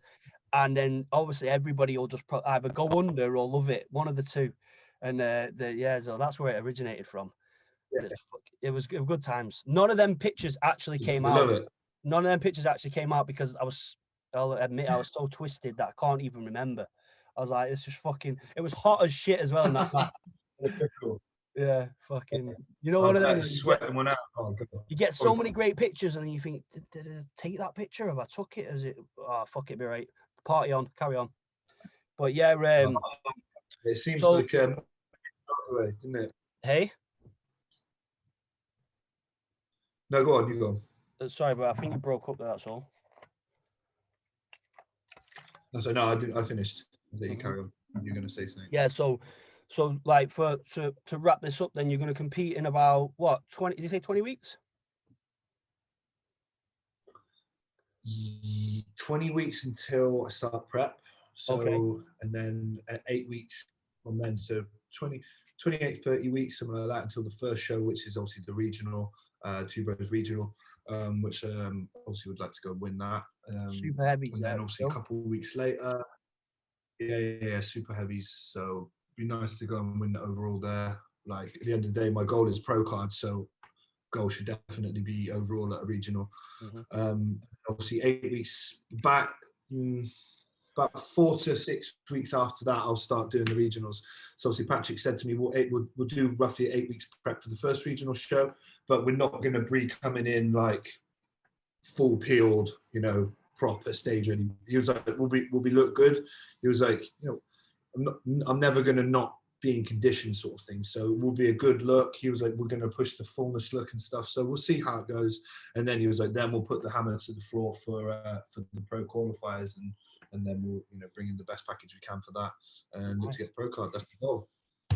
and then obviously everybody will just either go under or love it, one of the two, and so that's where it originated from. yeah. But it was good times. None of them pictures actually came I love out. it. None of them pictures actually came out because I'll admit, I was so twisted that I can't even remember. I was like, it's just fucking, it was hot as shit as well in that mask. Cool. Yeah, fucking, you know, I one of them, bet sweating one out. Oh, God. you get so Sorry. many great pictures and then you think, did I take that picture? Have I took it? Is it, oh, fuck it, be right. Party on, carry on. But yeah, Oh, it seems so, like away, didn't it? hey, No, go on, you go. sorry, but I think you broke up there, that's all. No, I didn't. I finished. I'll let you carry on. You're going to say something. Yeah, so like to wrap this up, then you're going to compete in about what 20? Did you say 20 weeks? 20 weeks until I start prep. So, Okay. and then 8 weeks from then. So 28, 30 weeks, something like that, until the first show, which is obviously the regional, Two Bros Regional, which obviously would like to go and win that. Super heavies. And then obviously a couple of weeks later, yeah, super heavies. So it'd be nice to go and win the overall there. Like at the end of the day, my goal is pro card, so goal should definitely be overall at a regional. Obviously 8 weeks back, about 4 to 6 weeks after that, I'll start doing the regionals. So obviously Patrick said to me, we'll do roughly 8 weeks prep for the first regional show, but we're not going to be coming in like full peeled, proper stage ready. He was like, will we look good? He was like, I'm never going to not be in condition, sort of thing. So it will be a good look. He was like, we're going to push the fullness look and stuff. So we'll see how it goes. And then he was like, then we'll put the hammer to the floor for the pro qualifiers, and then we'll bring in the best package we can for that and look to get pro card. That's the goal.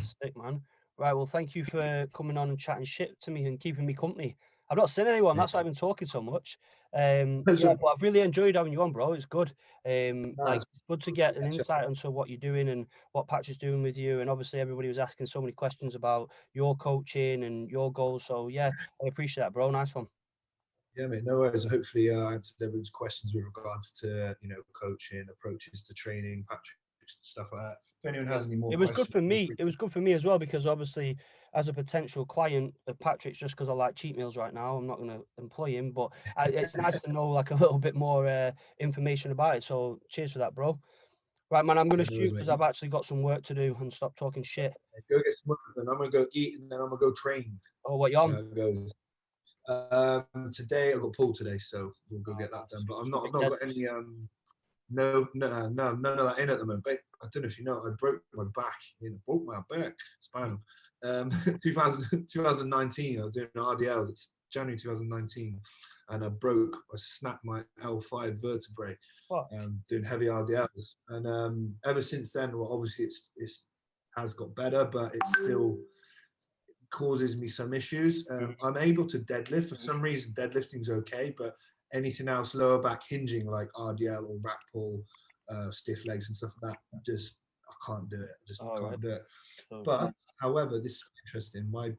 Sick, man. Right, well, thank you for coming on and chatting shit to me and keeping me company. I've not seen anyone. That's why I've been talking so much. Yeah, but I've really enjoyed having you on, bro. It's good. Like, it's good to get an insight into what you're doing and what Patrick's doing with you. And obviously, everybody was asking so many questions about your coaching and your goals. So yeah, I appreciate that, bro. Nice one. Yeah, mate. No worries. Hopefully, I answered everyone's questions with regards to coaching, approaches to training. Patrick stuff like that. If anyone has any more it was questions, good for me. It was good for me as well, because obviously, as a potential client of Patrick's, just because I like cheat meals right now, I'm not going to employ him, but it's nice to know like a little bit more information about it. So cheers for that, bro. Right, man, I'm going to shoot because I've actually got some work to do, and stop talking shit. Go get some work, then I'm going to go eat, and then I'm going to go train. Oh, what you on? Today I've got pool today, so we'll go get that done. But I've not got any none of that in at the moment. But I don't know if you know, I broke my back. Broke my back spinal. 2019, I was doing RDLs. It's January 2019, and I snapped my L5 vertebrae. Doing heavy RDLs, and ever since then, well, obviously it's has got better, but it still causes me some issues. I'm able to deadlift. For some reason, deadlifting's okay, but anything else, lower back hinging like RDL or rack pull, stiff legs and stuff like that, just I can't do it. Can't do it. But however, this is interesting. My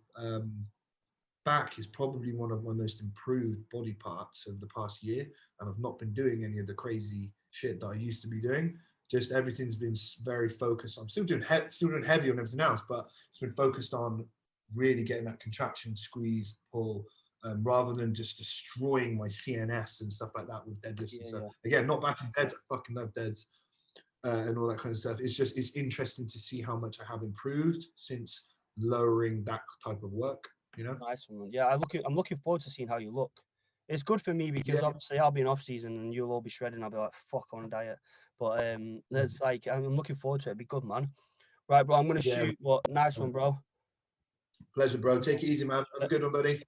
back is probably one of my most improved body parts of the past year, and I've not been doing any of the crazy shit that I used to be doing. Just everything's been very focused. I'm still doing heavy on everything else, but it's been focused on really getting that contraction, squeeze, pull, rather than just destroying my CNS and stuff like that with deadlifts and stuff. Again, not bashing deads. I fucking love deads and all that kind of stuff. It's interesting to see how much I have improved since lowering that type of work. Nice one. Yeah, I'm looking forward to seeing how you look. It's good for me because obviously I'll be in off season and you'll all be shredding. I'll be like, fuck, on a diet. But there's like, I'm looking forward to it. It'll be good, man. Right, bro. I'm gonna shoot. What? Nice one, bro. Pleasure, bro. Take it easy, man. Have a good one, buddy.